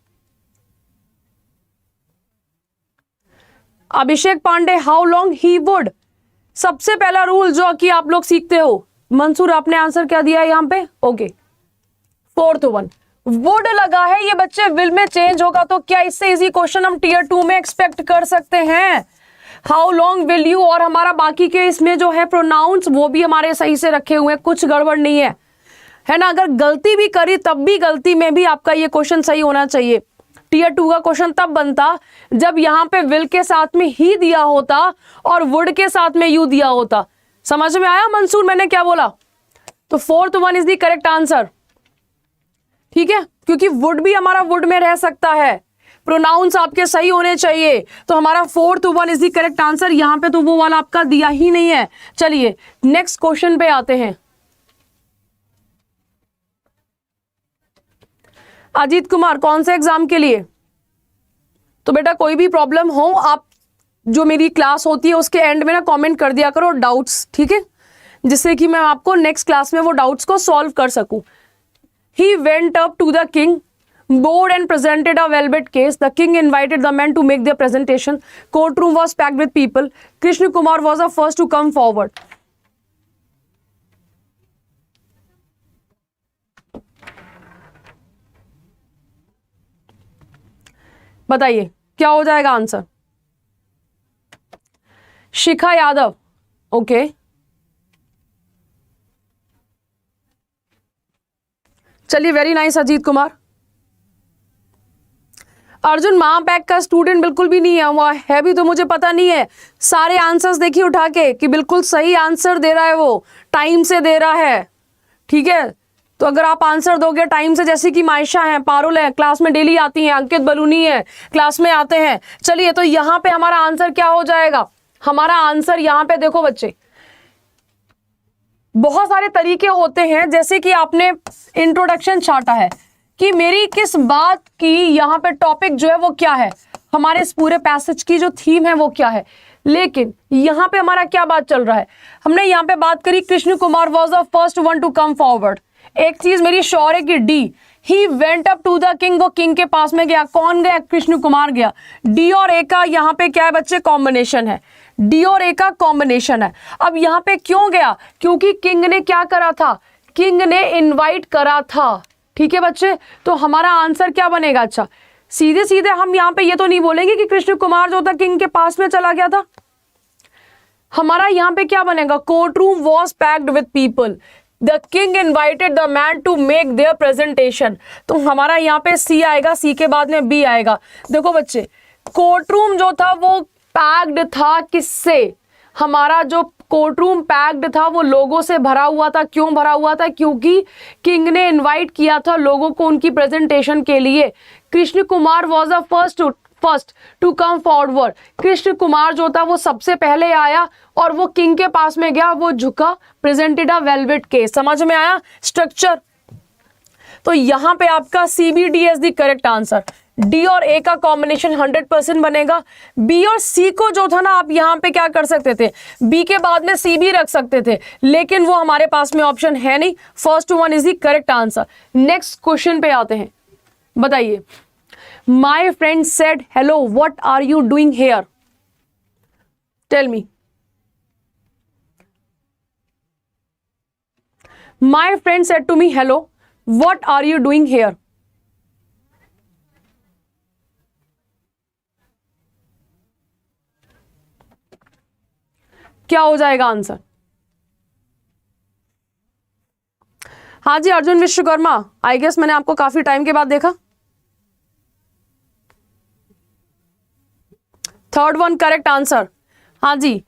S1: Abhishek Pandey how long he would. सबसे पहला रूल जो कि आप लोग सीखते हो, मंसूर आपने आंसर क्या दिया है यहां पे, ओके, फोर्थ वन वुड लगा है, ये बच्चे विल में चेंज होगा, तो क्या इससे इजी क्वेश्चन हम टीयर 2 में एक्सपेक्ट कर सकते हैं। हाउ लॉन्ग विल यू, और हमारा बाकी के इसमें जो है प्रोनाउंस वो भी हमारे सही से रखे हुए हैं, कुछ गड़बड़ नहीं है ना। अगर गलती भी करी तब भी गलती में भी आपका ये क्वेश्चन सही होना चाहिए। टीयर 2 का क्वेश्चन तब बनता जब यहां पे विल के साथ में ही दिया होता और वुड के साथ में यू दिया होता। समझ में आया मंसूर मैंने क्या बोला? तो fourth one is the correct answer, ठीक है, क्योंकि वुड भी हमारा वुड में रह सकता है, प्रोनाउंस आपके सही होने चाहिए, तो हमारा fourth one is the correct answer. यहां पे तो वो वाला आपका दिया ही नहीं है। चलिए नेक्स्ट क्वेश्चन पे आते हैं। अजीत कुमार कौन से एग्जाम के लिए? तो बेटा कोई भी प्रॉब्लम हो आप जो मेरी क्लास होती है उसके एंड में ना कमेंट कर दिया करो डाउट्स, ठीक है, जिससे कि मैं आपको नेक्स्ट क्लास में वो डाउट्स को सॉल्व कर सकूं। He went up to the king board and presented a velvet case. The king invited the men to make their presentation. Courtroom was packed with people. Krishna Kumar was the first to come forward. बताइए क्या हो जाएगा answer? शिखा Yadav, okay, चलिए very nice Ajit Kumar. Arjun महापैक का student बिल्कुल भी नहीं है, हुआ है भी तो मुझे पता नहीं है। सारे आंसर्स देखिए उठा के कि बिल्कुल सही आंसर दे रहा है, वो टाइम से दे रहा है, ठीक है। तो अगर आप आंसर दोगे टाइम से, जैसे कि मायशा है, पारुल है, क्लास में डेली आती हैं, अंकित बलूनी है, क्लास में आते हैं। चलिए तो यहाँ पे हमारा आंसर क्या हो जाएगा? हमारा आंसर यहाँ पे देखो बच्चे, बहुत सारे तरीके होते हैं, जैसे कि आपने इंट्रोडक्शन छाटा है कि मेरी किस बात की यहाँ पे टॉपिक जो है वो क्या है, हमारे इस पूरे पैसेज की जो थीम है वो क्या है। लेकिन यहाँ पे हमारा क्या बात चल रहा है, हमने यहाँ पे बात करी Krishna Kumar was the first one to come forward. एक चीज मेरी श्योर है कि डी, he went up to the king, वो किंग के पास में गया। कौन गया? कृष्ण कुमार गया। डी और ए का यहाँ पे क्या है बच्चे? कॉम्बिनेशन है, डी और ए का कॉम्बिनेशन है। अब यहाँ पे क्यों गया? क्योंकि किंग ने क्या करा था? किंग ने इनवाइट करा था, ठीक है बच्चे। तो हमारा आंसर क्या बनेगा? अच्छा सीधे सीधे हम यहाँ पे ये तो नहीं बोलेंगे कि कृष्ण कुमार जो था किंग के पास में चला गया था। हमारा यहाँ पे क्या बनेगा? Court room was packed with people. The king invited the man to make their presentation. तो हमारा यहाँ पे सी आएगा, सी के बाद में बी आएगा। देखो बच्चे, कोर्ट रूम जो था वो पैक्ड था किससे? हमारा जो कोर्ट रूम पैक्ड था वो लोगों से भरा हुआ था। क्यों भरा हुआ था? क्योंकि किंग ने इनवाइट किया था लोगों को उनकी प्रेजेंटेशन के लिए। Krishna Kumar was the first to come forward. Krishna Kumar जो था वो सबसे पहले आया और वो किंग के पास में गया, वो झुका, प्रेजेंटेड अ वेलवेट केस। समझ में आया स्ट्रक्चर? तो यहां पे आपका CBD is the correct answer. D और ए का कॉम्बिनेशन 100% बनेगा। बी और सी को जो था ना, आप यहां पे क्या कर सकते थे, बी के बाद में सी भी रख सकते थे, लेकिन वो हमारे पास में ऑप्शन है नहीं। First one is the correct answer. Next question पे आते हैं। बताइए, my friend said hello, what are you doing here? Tell me. My friend said to me hello, what are you doing here? क्या हो जाएगा answer? हाँ जी, Arjun Vishwakarma, I guess मैंने आपको काफी टाइम के बाद देखा। Third one correct answer. हाँ जी,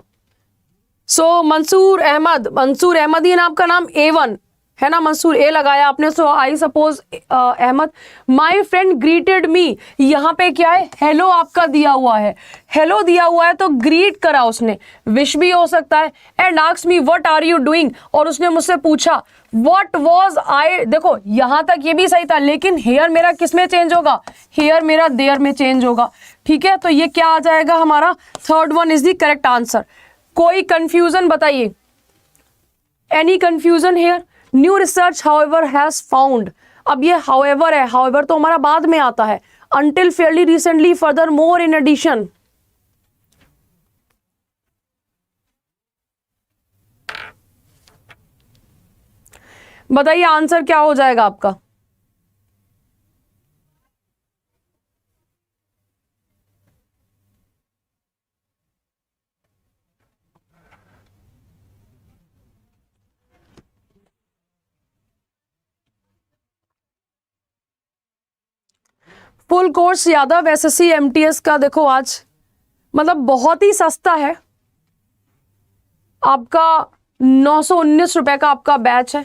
S1: सो मंसूर अहमद ही ना आपका नाम? A1 है ना, मंसूर ए लगाया आपने, so I suppose Ahmed. My friend greeted me, यहाँ पे क्या है, हेलो आपका दिया हुआ है, हेलो दिया हुआ है तो ग्रीट करा उसने, विश भी हो सकता है। And asked me what are you doing, और उसने मुझसे पूछा व्हाट वाज आई। देखो यहां तक ये भी सही था, लेकिन हेयर मेरा किस में चेंज होगा, हेयर मेरा देयर में चेंज होगा। ठीक है, तो ये क्या आ जाएगा हमारा? Third one is the correct answer. कोई कंफ्यूजन बताइए? Any confusion here? New research however has found, अब ये हाउएवर है, हाउएवर तो हमारा बाद में आता है। Until fairly recently, furthermore, in addition. बताइए आंसर क्या हो जाएगा आपका? Full course Yadav SSC MTS का देखो आज मतलब बहुत ही सस्ता है आपका, 919 रुपए का आपका बैच है,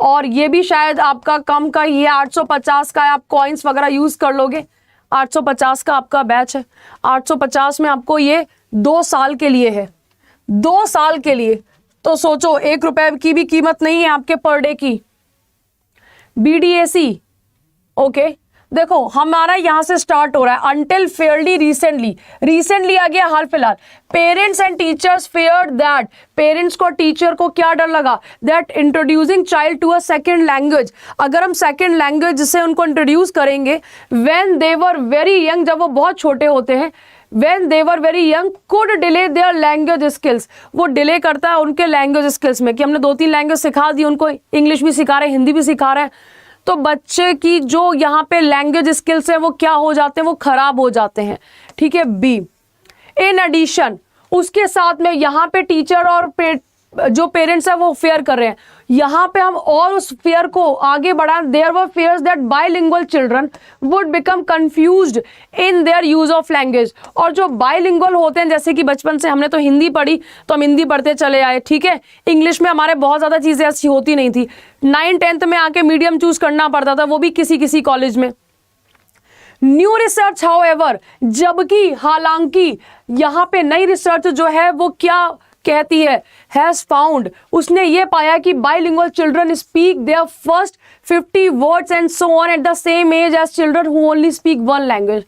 S1: और ये भी शायद आपका कम का, ये 850 का है, आप कॉइन्स वगैरह यूज कर लोगे। 850 का आपका बैच है, 850 में आपको ये 2 साल के लिए है, 2 साल के लिए। तो सोचो 1 रुपए की भी कीमत नहीं है आपके पर डे की। BDAC ओके, देखो हमारा यहां से स्टार्ट हो रहा है अंटिल फेयरली रिसेंटली आ गया हाल फिलहाल। Parents and teachers feared that, parents को टीचर को क्या डर लगा, that introducing child to a second language, अगर हम सेकंड लैंग्वेज से उनको इंट्रोड्यूस करेंगे, when they were very young, जब वो बहुत छोटे होते हैं, when they were very young could delay their language skills, वो डिले करता है उनके लैंग्वेज स्किल्स में, कि हमने 2-3 लैंग्वेज सिखा दी उनको, इंग्लिश भी सिखा रहे हैं, हिंदी भी सिखा रहे हैं, तो बच्चे की जो यहाँ पे लैंग्वेज स्किल्स है वो क्या हो जाते हैं, वो खराब हो जाते हैं। ठीक है, बी। इन एडिशन, उसके साथ में यहाँ पे टीचर और जो पेरेंट्स है वो फेयर कर रहे हैं, यहाँ पे हम और उस फेयर को आगे बढ़ाएं। There were fears that bilingual children would become confused in their use of language, और जो बाइलिंगुअल होते हैं, जैसे कि बचपन से हमने तो हिंदी पढ़ी तो हम हिंदी पढ़ते चले आए, ठीक है, इंग्लिश में हमारे बहुत ज़्यादा चीज़ें ऐसी होती नहीं थी, 9th-10th में आके मीडियम चूज करना पड़ता था, वो भी किसी किसी कॉलेज में। न्यू रिसर्च हाउएवर, जबकि हालांकि यहाँ पे नई रिसर्च जो है वो क्या कहती है, हैज फाउंड, उसने ये पाया कि bilingual children speak their first 50 words and so on at the same age as children who only speak 1 language.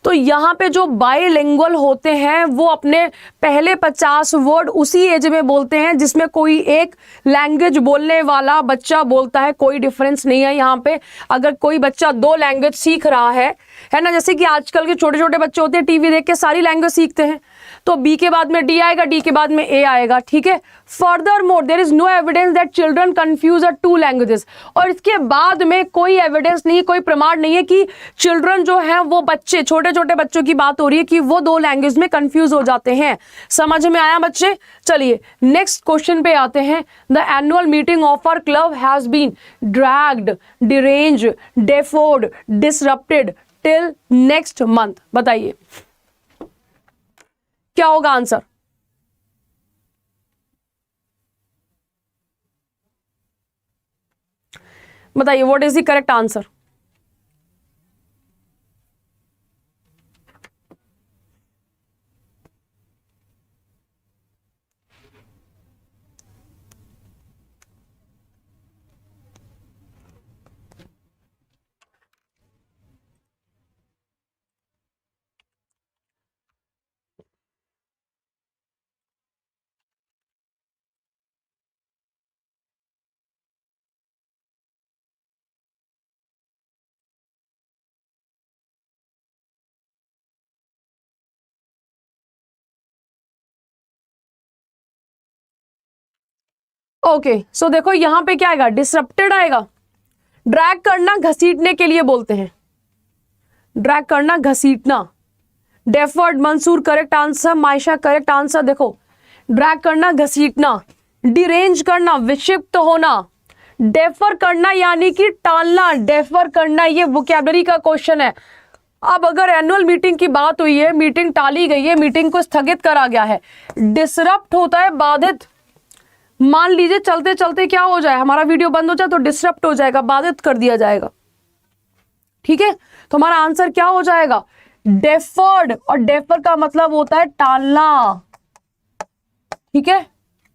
S1: तो यहाँ पे जो बाइलिंगुअल होते हैं वो अपने पहले 50 वर्ड उसी एज में बोलते हैं जिसमें कोई एक लैंग्वेज बोलने वाला बच्चा बोलता है, कोई डिफरेंस नहीं है यहाँ पे। अगर कोई बच्चा 2 लैंग्वेज सीख रहा है ना, जैसे कि आजकल के छोटे छोटे बच्चे होते हैं टीवी देख के सारी लैंग्वेज सीखते हैं, तो बी के बाद में डी आएगा, डी के बाद में ए आएगा, ठीक है। Furthermore there is no evidence that children confuse are two languages, और इसके बाद में कोई एविडेंस नहीं, कोई प्रमाण नहीं है कि चिल्ड्रन जो है वो बच्चे, छोटे छोटे बच्चों की बात हो रही है कि वो दो लैंग्वेज में कंफ्यूज हो जाते हैं। समझ में आया बच्चे? चलिए नेक्स्ट क्वेश्चन पे आते हैं। The annual meeting of our club has been dragged, deranged, deferred, disrupted till next month. बताइए क्या होगा आंसर? बताइए what is the correct answer? Okay so देखो यहां पे क्या आएगा? डिसरप्टेड आएगा। ड्रैग करना घसीटने के लिए बोलते हैं, ड्रैग करना घसीटना। Deferred, Mansoor correct answer, Maysha correct answer. देखो ड्रैग करना घसीटना, डिरेंज करना विक्षिप्त होना, डेफर करना यानी कि टालना, डेफर करना, ये वोकैबुलरी का क्वेश्चन है। अब अगर एनुअल मीटिंग की बात हुई है, मीटिंग टाली गई है, मीटिंग को स्थगित करा गया है, डिसरप्ट होता है बाधित। मान लीजिए चलते चलते क्या हो जाए, हमारा वीडियो बंद हो जाए तो डिसरप्ट हो जाएगा, बाधित कर दिया जाएगा, ठीक है। तो हमारा आंसर क्या हो जाएगा? डेफर्ड, और डेफर का मतलब होता है टालना, ठीक है।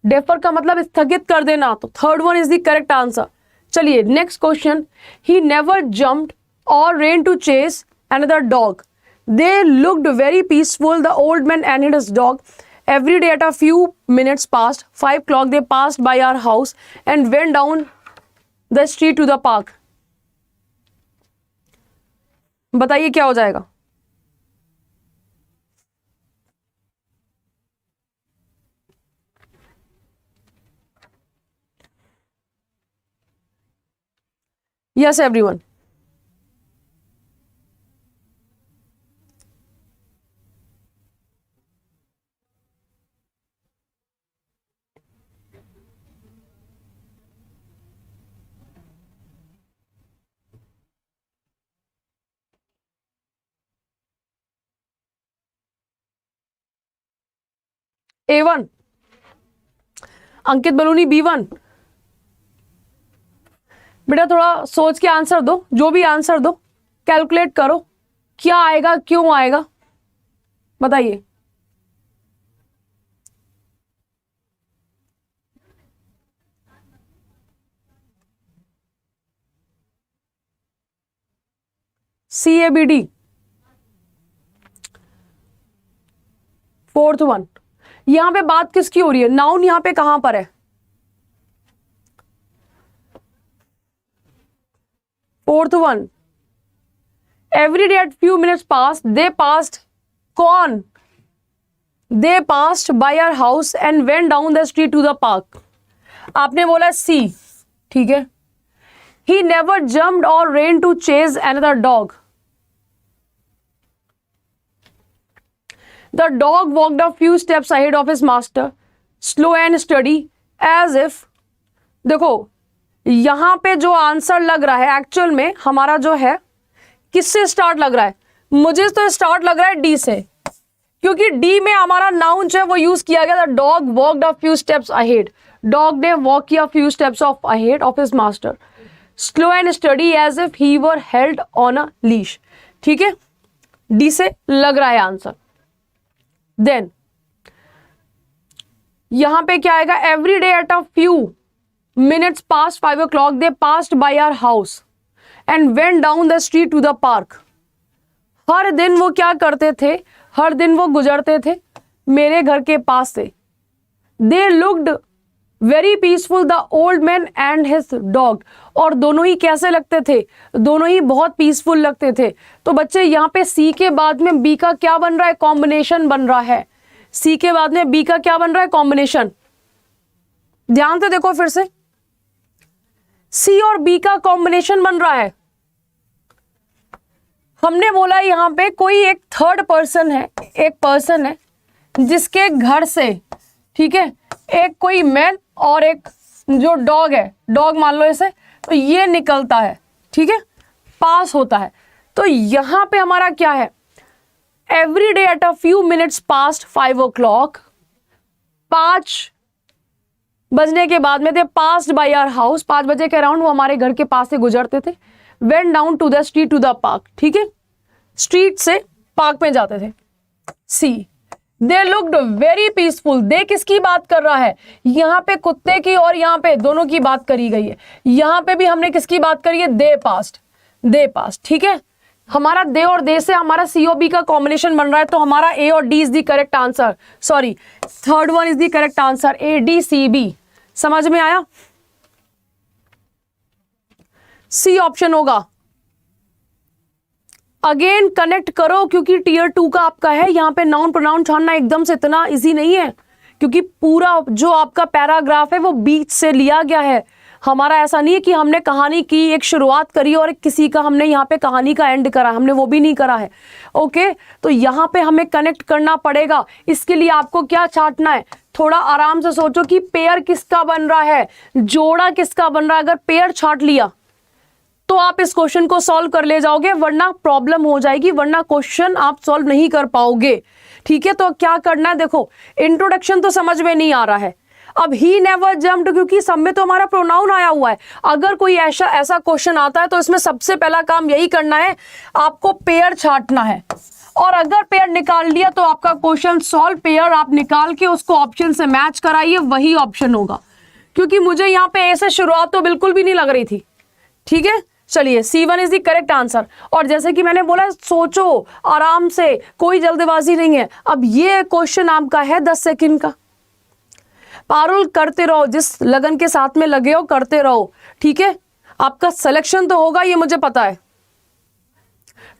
S1: डेफर का मतलब स्थगित कर देना, तो third one is the correct answer. चलिए next question. He never jumped or ran to chase another dog. They looked very peaceful, the old man and his dog. Every day at a few minutes past 5 o'clock they passed by our house and went down the street to the park. बताइए क्या हो जाएगा? Yes everyone. A1, अंकित Baluni B1। बेटा थोड़ा सोच के answer दो, जो भी आंसर दो कैलकुलेट करो क्या आएगा, क्यों आएगा, बताइए। CABD, fourth one. यहां पे बात किसकी हो रही है? नाउन यहां पे कहां पर है? Fourth one. Every day at few minutes past they passed, कौन? They passed by our house and went down the street to the park. आपने बोला सी, ठीक है। He never jumped or ran to chase another dog. The dog walked a few steps ahead of his master, slow and steady, as if। देखो यहां पे जो answer लग रहा है एक्चुअल में हमारा जो है किससे स्टार्ट लग रहा है? मुझे तो स्टार्ट लग रहा है डी से, क्योंकि डी में हमारा नाउन जो है वो यूज किया गया था। Dog walked a few steps ahead, dog ने वॉक किया few steps of ahead of his master, slow and steady as if he were held on a leash, ठीक है। डी से लग रहा है आंसर। देन यहां पे क्या आएगा? Every day at a few minutes past 5 o'clock they passed by our house and went down the street to the park. हर दिन वो क्या करते थे? हर दिन वो गुजरते थे मेरे घर के पास से। दे looked very peaceful the old man and his dog, और दोनों ही कैसे लगते थे? दोनों ही बहुत पीसफुल लगते थे। तो बच्चे यहाँ पे सी के बाद में बी का क्या बन रहा है? कॉम्बिनेशन बन रहा है। सी के बाद में बी का क्या बन रहा है, कॉम्बिनेशन। ध्यान से देखो फिर से, सी और बी का कॉम्बिनेशन बन रहा है। हमने बोला यहां पे कोई एक थर्ड पर्सन है, एक पर्सन है जिसके घर से, ठीक है, एक कोई मैन और एक जो डॉग है, डॉग मान लो इसे, तो ये निकलता है, ठीक है, पास होता है। तो यहां पे हमारा क्या है, every day at a few minutes past 5 o'clock, 5 बजने के बाद में, दे पास्ड बाय आवर हाउस, 5 बजे के अराउंड वो हमारे घर के पास से गुजरते थे। Went down to the street to the park, ठीक है, स्ट्रीट से पार्क में जाते थे। See, they looked very peaceful, they किसकी बात कर रहा है, यहां पे कुत्ते की और यहां पे दोनों की बात करी गई है। यहां पे भी हमने किसकी बात करी है, दे पास्ट, दे पास्ट, ठीक है। हमारा दे और दे से हमारा सीओबी का कॉम्बिनेशन बन रहा है, तो हमारा ए और D is the correct answer, sorry third one is the correct answer, A D C B. समझ में आया, सी ऑप्शन होगा। अगेन कनेक्ट करो, क्योंकि टीयर 2 का आपका है, यहां पे नाउन प्रोनाउन छानना एकदम से इतना इजी नहीं है, क्योंकि पूरा जो आपका पैराग्राफ है वो बीच से लिया गया है। हमारा ऐसा नहीं है कि हमने कहानी की एक शुरुआत करी और किसी का हमने यहाँ पे कहानी का एंड करा, हमने वो भी नहीं करा है। ओके, तो यहाँ पे हमें कनेक्ट करना पड़ेगा। इसके लिए आपको क्या छांटना है, थोड़ा आराम से सोचो कि पेयर किसका बन रहा है, जोड़ा किसका बन रहा है। अगर पेयर छांट लिया तो आप इस क्वेश्चन को सॉल्व कर ले जाओगे, वरना प्रॉब्लम हो जाएगी, वरना क्वेश्चन आप सॉल्व नहीं कर पाओगे। ठीक है, तो क्या करना है, देखो इंट्रोडक्शन तो समझ में नहीं आ रहा है। अब ही नेवर जम्प्ड, क्योंकि सब में तो हमारा प्रोनाउन आया हुआ है। अगर कोई ऐसा क्वेश्चन आता है तो इसमें सबसे पहला काम यही करना है, आपको पेयर छांटना है। और अगर पेयर निकाल लिया तो आपका क्वेश्चन सॉल्व। पेयर आप निकाल के उसको ऑप्शन से मैच कराइए, वही ऑप्शन होगा। क्योंकि मुझे यहाँ पे ऐसे शुरुआत तो बिल्कुल भी नहीं लग रही थी। ठीक है, चलिए C1 is the correct answer. और जैसे कि मैंने बोला, सोचो आराम से, कोई जल्दबाजी नहीं है। अब ये क्वेश्चन आपका है 10 सेकंड का। पारुल करते रहो, जिस लगन के साथ में लगे हो करते रहो। ठीक है, आपका सिलेक्शन तो होगा, ये मुझे पता है।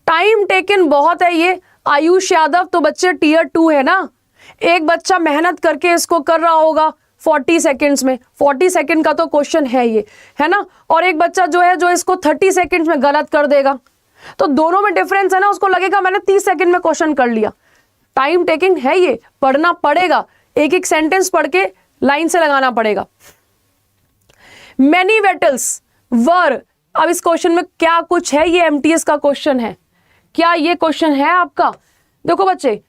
S1: टाइम टेकन बहुत है ये। आयुष यादव तो बच्चे टीयर 2 है ना, एक बच्चा मेहनत करके इसको कर रहा होगा 40 सेकेंड्स में। 40 सेकेंड का तो क्वेश्चन है ये, है ना। और एक बच्चा जो है, जो इसको 30 सेकेंड्स में गलत कर देगा। तो दोनों में डिफरेंस है ना, उसको लगेगा मैंने 30 सेकेंड में क्वेश्चन कर लिया। टाइम टेकिंग है ये, पढ़ना पड़ेगा, एक एक सेंटेंस पढ़ के लाइन से लगाना पड़ेगा। मैनी वेटल्स वर, अब इस क्वेश्चन में क्या कुछ है, ये एमटीएस का क्वेश्चन है। क्या ये क्वेश्चन है आपका? देखो बच्चे,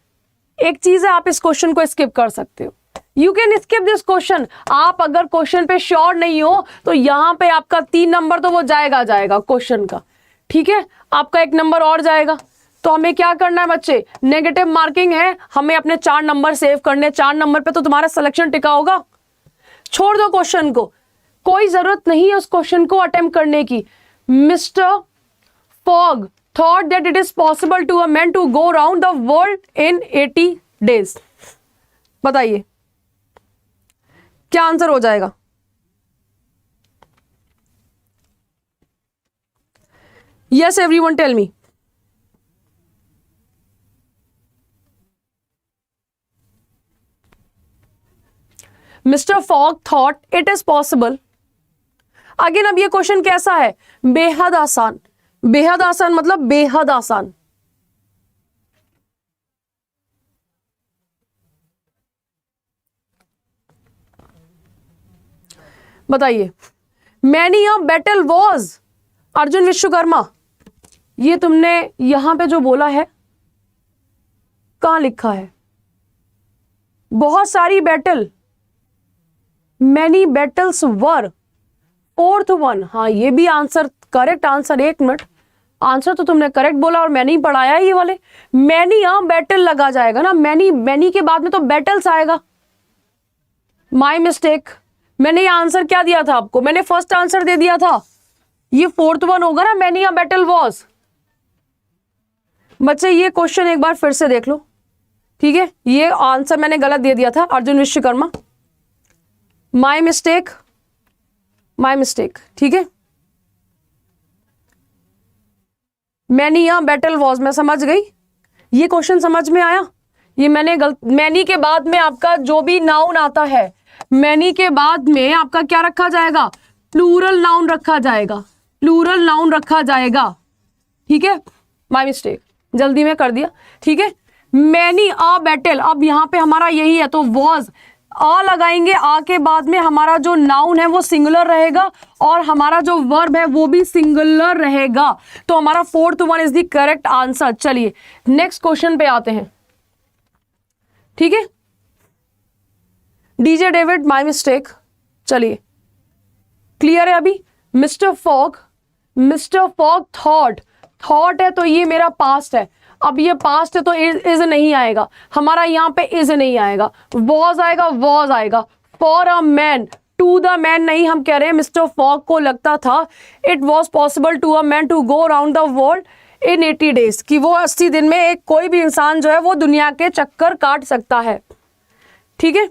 S1: एक चीज है, आप इस क्वेश्चन को स्किप कर सकते हो। You can skip this question. आप अगर क्वेश्चन पे श्योर नहीं हो तो यहां पे आपका 3 नंबर तो वो जाएगा क्वेश्चन का। ठीक है, आपका 1 नंबर और जाएगा। तो हमें क्या करना है बच्चे, नेगेटिव मार्किंग है, हमें अपने 4 नंबर सेव करने। 4 नंबर पे तो तुम्हारा सिलेक्शन टिका होगा। छोड़ दो क्वेश्चन को, कोई जरूरत नहीं है उस क्वेश्चन को अटेम्प्ट करने की। Mister Fogg thought that it is possible to a man to go round the world in 80 days. बताइए क्या आंसर हो जाएगा? Yes everyone tell me. Mister Fogg thought it is possible. Again, अब ये question कैसा है? बेहद आसान। बेहद आसान मतलब बेहद आसान। बताइए, many a battle was, Arjun Vishwakarma, ये तुमने यहां पे जो बोला है कहां लिखा है? बहुत सारी बैटल, मैनी बैटल्स वर, 4th वन। हाँ, ये भी answer, correct answer. 1 minute, answer तो तुमने करेक्ट बोला और मैंने ही पढ़ाया ये वाले। मैनी अ बैटल लगा जाएगा ना, मैनी के बाद में तो बैटल्स आएगा। My mistake. मैंने ये आंसर क्या दिया था आपको? मैंने फर्स्ट आंसर दे दिया था, ये 4th वन होगा ना, मैनी अ बैटल वॉज। बच्चे ये क्वेश्चन एक बार फिर से देख लो। ठीक है, ये आंसर मैंने गलत दे दिया था, Arjun Vishwakarma. My mistake, my mistake. ठीक है, मैनी अ बैटल वॉज, मैं समझ गई। ये क्वेश्चन समझ में आया? ये मैनी के बाद में आपका जो भी नाउन आता है, मैनी के बाद में आपका क्या रखा जाएगा, प्लूरल नाउन रखा जाएगा, प्लूरल नाउन रखा जाएगा, ठीक है। माय मिस्टेक, जल्दी में कर दिया, ठीक है। मैनी अ बैटल, अब यहाँ पे हमारा यही है, तो वॉज आ लगाएंगे, आ के बाद में हमारा जो नाउन है वो सिंगुलर रहेगा और हमारा जो वर्ब है वो भी सिंगुलर रहेगा, तो हमारा 4th one is the correct answer. चलिए नेक्स्ट क्वेश्चन पे आते हैं, ठीक है। डीजे डेविड, माय मिस्टेक, चलिए क्लियर है अभी। मिस्टर फॉग थॉट है तो ये मेरा पास्ट है, अब ये पास्ट है तो इज नहीं आएगा, हमारा यहाँ पे इज नहीं आएगा, वॉज आएगा। For a man, to the man नहीं, हम कह रहे हैं मिस्टर फॉग को लगता था it was possible to a man to go around the world in 80 days, कि वो 80 दिन में एक कोई भी इंसान जो है वो दुनिया के चक्कर काट सकता है, ठीक है।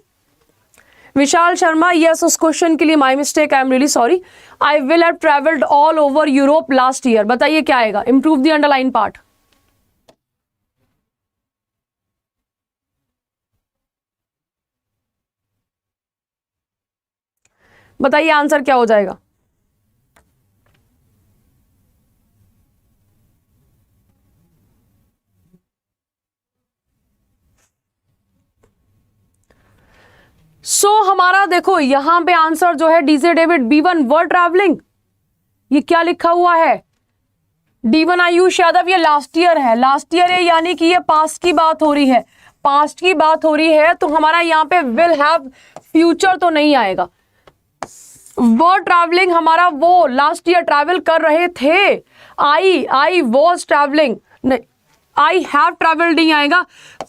S1: विशाल शर्मा, यस, उस क्वेश्चन के लिए my mistake, I am really sorry. I will have travelled all over Europe last year, बताइए क्या आएगा, इंप्रूव द अंडरलाइन पार्ट। बताइए आंसर क्या हो जाएगा। हमारा देखो यहां पे आंसर जो है DJ David B1 word travelling, ये क्या लिखा हुआ है, D1 आयुष यादव, ये लास्ट ईयर है, लास्ट ईयर है, यानी कि ये पास्ट की बात हो रही है, पास्ट की बात हो रही है, तो हमारा यहाँ पे विल हैव, फ्यूचर तो नहीं आएगा। वर्ड ट्रैवलिंग हमारा वो लास्ट ईयर ट्रैवल कर रहे थे, I was travelling, I have travelled नहीं आएगा,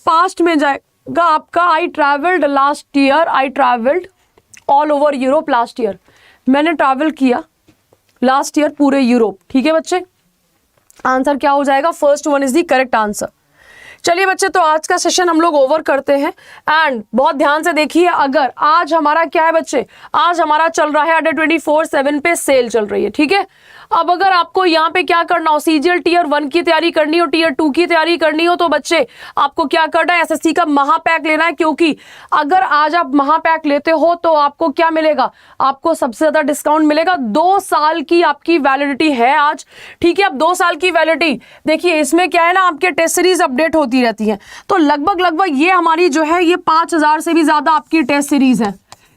S1: पास्ट में जाएगा आपका I travelled last year, I travelled all over Europe last year, मैंने ट्रैवल किया लास्ट ईयर पूरे यूरोप, ठीक है बच्चे। आंसर क्या हो जाएगा, first one is the correct answer. चलिए बच्चे, तो आज का सेशन हम लोग ओवर करते हैं एंड बहुत ध्यान से देखिए, अगर आज हमारा क्या है बच्चे, आज हमारा चल रहा है अंडर 24/7 पे सेल चल रही है, ठीक है। अब अगर आपको यहाँ पे क्या करना हो, सीजीएल टीयर 1 की तैयारी करनी हो, टीयर 2 की तैयारी करनी हो, तो बच्चे आपको क्या करना है, एसएससी का महापैक लेना है, क्योंकि अगर आज आप महापैक लेते हो तो आपको क्या मिलेगा, आपको सबसे ज्यादा डिस्काउंट मिलेगा। 2 साल की आपकी वैलिडिटी है आज, ठीक है। अब 2 साल की वैलिडिटी देखिए, इसमें क्या है ना, आपके टेस्ट सीरीज अपडेट होती रहती है, तो लगभग ये हमारी जो है ये 5000 से भी ज्यादा आपकी टेस्ट सीरीज है,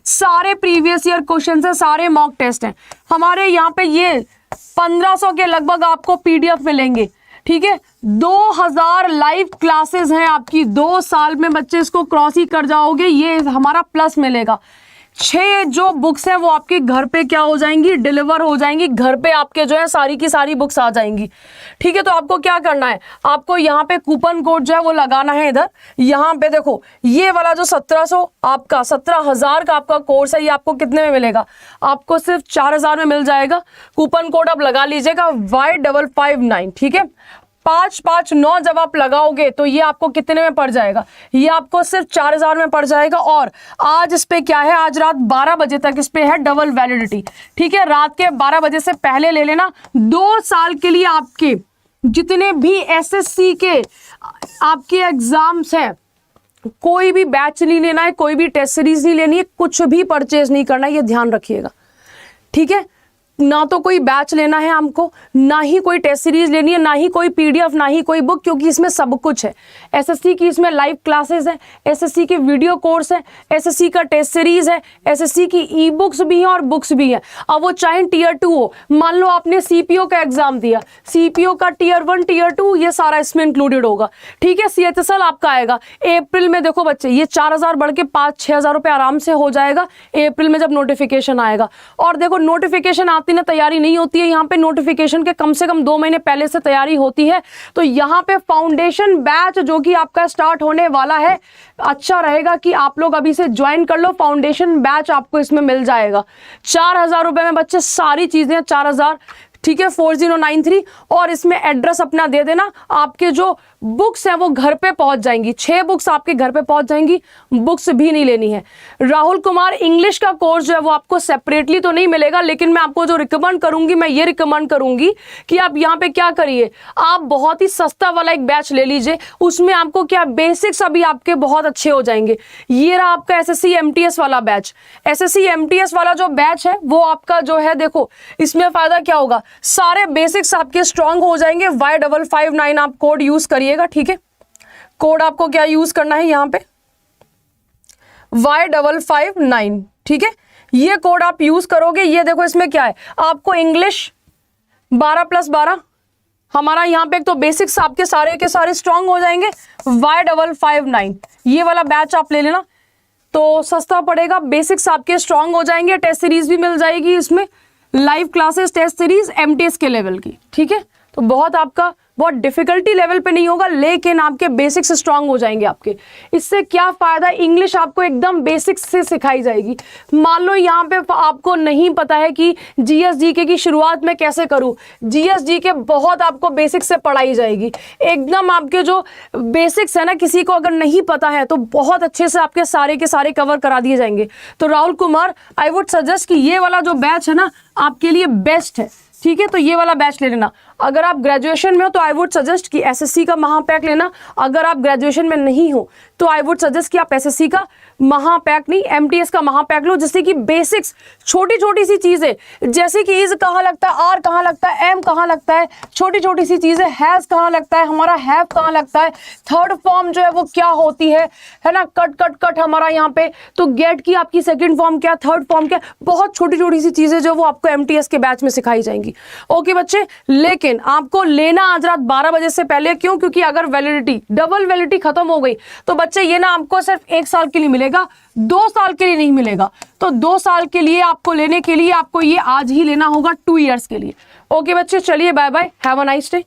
S1: सारे प्रीवियस ईयर क्वेश्चन है, सारे मॉक टेस्ट हैं हमारे यहाँ पे, ये 1500 के लगभग आपको पीडीएफ मिलेंगे, ठीक है। 2000 लाइव क्लासेस हैं आपकी, 2 साल में बच्चे इसको क्रॉस ही कर जाओगे, ये हमारा प्लस मिलेगा। 6 जो बुक्स हैं वो आपके घर पे क्या हो जाएंगी, डिलीवर हो जाएंगी, घर पे आपके जो है सारी की सारी बुक्स आ जाएंगी, ठीक है। तो आपको क्या करना है, आपको यहाँ पे कूपन कोड जो है वो लगाना है इधर, यहाँ पे देखो ये वाला जो 1700 आपका 17000 का आपका कोर्स है, ये आपको कितने में मिलेगा, आपको सिर्फ 4000 में मिल जाएगा। कूपन कोड आप लगा लीजिएगा Y559, ठीक है। 559 जब आप लगाओगे तो ये आपको कितने में पड़ जाएगा, ये आपको सिर्फ 4000 में पड़ जाएगा। और आज इस पे क्या है, आज रात 12 बजे तक इस पे है डबल वैलिडिटी, ठीक है। रात के 12 बजे से पहले ले लेना। 2 साल के लिए आपके जितने भी एसएससी के आपके एग्जाम्स हैं, कोई भी बैच नहीं लेना है, कोई भी टेस्ट सीरीज नहीं लेनी है, कुछ भी परचेज नहीं करना है, ये ध्यान रखिएगा, ठीक है। ना तो कोई बैच लेना है हमको, ना ही कोई टेस्ट सीरीज लेनी है, ना ही कोई पीडीएफ, ना ही कोई बुक, क्योंकि इसमें सब कुछ है। एसएससी की इसमें लाइव क्लासेस है, एसएससी के वीडियो कोर्स है, एसएससी का टेस्ट सीरीज है, एसएससी की ई बुक्स भी हैं और बुक्स भी हैं। अब वो चाहे टीयर 2 हो, मान लो आपने सीपीओ का एग्जाम दिया, सीपीओ का टीयर 1 टीयर 2 ये सारा इसमें इंक्लूडेड होगा, ठीक है। सीएचएसएल आपका आएगा अप्रैल में, देखो बच्चे ये 4000 बढ़ के 5-6 हजार रुपये आराम से हो जाएगा अप्रैल में जब नोटिफिकेशन आएगा। और देखो नोटिफिकेशन ना तैयारी नहीं होती है, यहाँ पे नोटिफिकेशन के कम से कम 2 महीने पहले से तैयारी होती है। तो यहाँ पे फाउंडेशन बैच जो कि आपका स्टार्ट होने वाला है, अच्छा रहेगा कि आप लोग अभी से ज्वाइन कर लो, फाउंडेशन बैच आपको इसमें मिल जाएगा 4000 रुपए में बच्चे, सारी चीजें 4000, ठीक है 4093, और इसमें एड्रेस अपना दे देना। आपके जो बुक्स हैं वो घर पे पहुंच जाएंगी, 6 बुक्स आपके घर पे पहुंच जाएंगी, बुक्स भी नहीं लेनी है। राहुल कुमार, इंग्लिश का कोर्स जो है वो आपको सेपरेटली तो नहीं मिलेगा, लेकिन मैं आपको जो रिकमेंड करूंगी, मैं ये रिकमेंड करूंगी कि आप यहाँ पे क्या करिए, आप बहुत ही सस्ता वाला एक बैच ले लीजिए, उसमें आपको क्या बेसिक्स अभी आपके बहुत अच्छे हो जाएंगे। ये रहा आपका SSC MTS वाला बैच। SSC MTS वाला जो बैच है वो आपका जो है, देखो इसमें फायदा क्या होगा, सारे बेसिक्स आपके स्ट्रांग हो जाएंगे। Y559 आप कोड यूज करिएगा, ठीक है। कोड आपको क्या यूज करना है यहाँ पे, Y559, ठीक है। ये कोड आप यूज करोगे। ये देखो इसमें क्या है, आपको इंग्लिश 12+12, हमारा यहाँ पे एक तो बेसिक्स आपके सारे के सारे स्ट्रांग हो जाएंगे। Y559 ये वाला बैच आप ले लेना, तो सस्ता पड़ेगा, बेसिक्स आपके स्ट्रांग हो जाएंगे। टेस्ट सीरीज भी मिल जाएगी इसमें, live classes test series MTS के लेवल की, ठीक है। तो बहुत डिफिकल्टी लेवल पे नहीं होगा, लेकिन आपके बेसिक्स स्ट्रांग हो जाएंगे आपके। इससे क्या फायदा, इंग्लिश आपको एकदम बेसिक्स से सिखाई जाएगी। मान लो यहाँ पे आपको नहीं पता है कि GS GK की शुरुआत में कैसे करूँ, GS GK बहुत आपको बेसिक्स से पढ़ाई जाएगी। एकदम आपके जो बेसिक्स है ना, किसी को अगर नहीं पता है तो बहुत अच्छे से आपके सारे के सारे कवर करा दिए जाएंगे। तो Rahul Kumar, I would suggest कि ये वाला जो बैच है ना आपके लिए बेस्ट है, ठीक है। तो ये वाला बैच ले लेना। अगर आप ग्रेजुएशन में हो तो आई वुड सजेस्ट कि SSC का महापैक लेना। अगर आप ग्रेजुएशन में नहीं हो तो आई वुड सजेस्ट कि आप SSC का महापैक नहीं, MTS का महापैक लो, जिससे कि बेसिक्स छोटी छोटी सी चीजें, जैसे कि इज कहाँ लगता है, आर कहाँ लगता है, एम कहाँ लगता है, छोटी छोटी सी चीजें, हैज कहाँ लगता है, हमारा हैव कहाँ लगता है, थर्ड फॉर्म जो है वो क्या होती है ना, कट कट कट हमारा यहाँ पे, तो गेट की आपकी सेकेंड फॉर्म क्या, थर्ड फॉर्म क्या, बहुत छोटी छोटी सी चीजें जो वो आपको MTS के बैच में सिखाई जाएंगी। ओके बच्चे, लेकिन आपको लेना आज रात 12 बजे से पहले। क्यों? क्योंकि अगर वैलिडिटी, डबल वैलिडिटी खत्म हो गई तो बच्चे ये ना आपको सिर्फ 1 साल के लिए मिलेगा, 2 साल के लिए नहीं मिलेगा। तो 2 साल के लिए आपको लेने के लिए आपको ये आज ही लेना होगा, 2 इयर्स के लिए। ओके बच्चे, चलिए bye bye, have a nice day.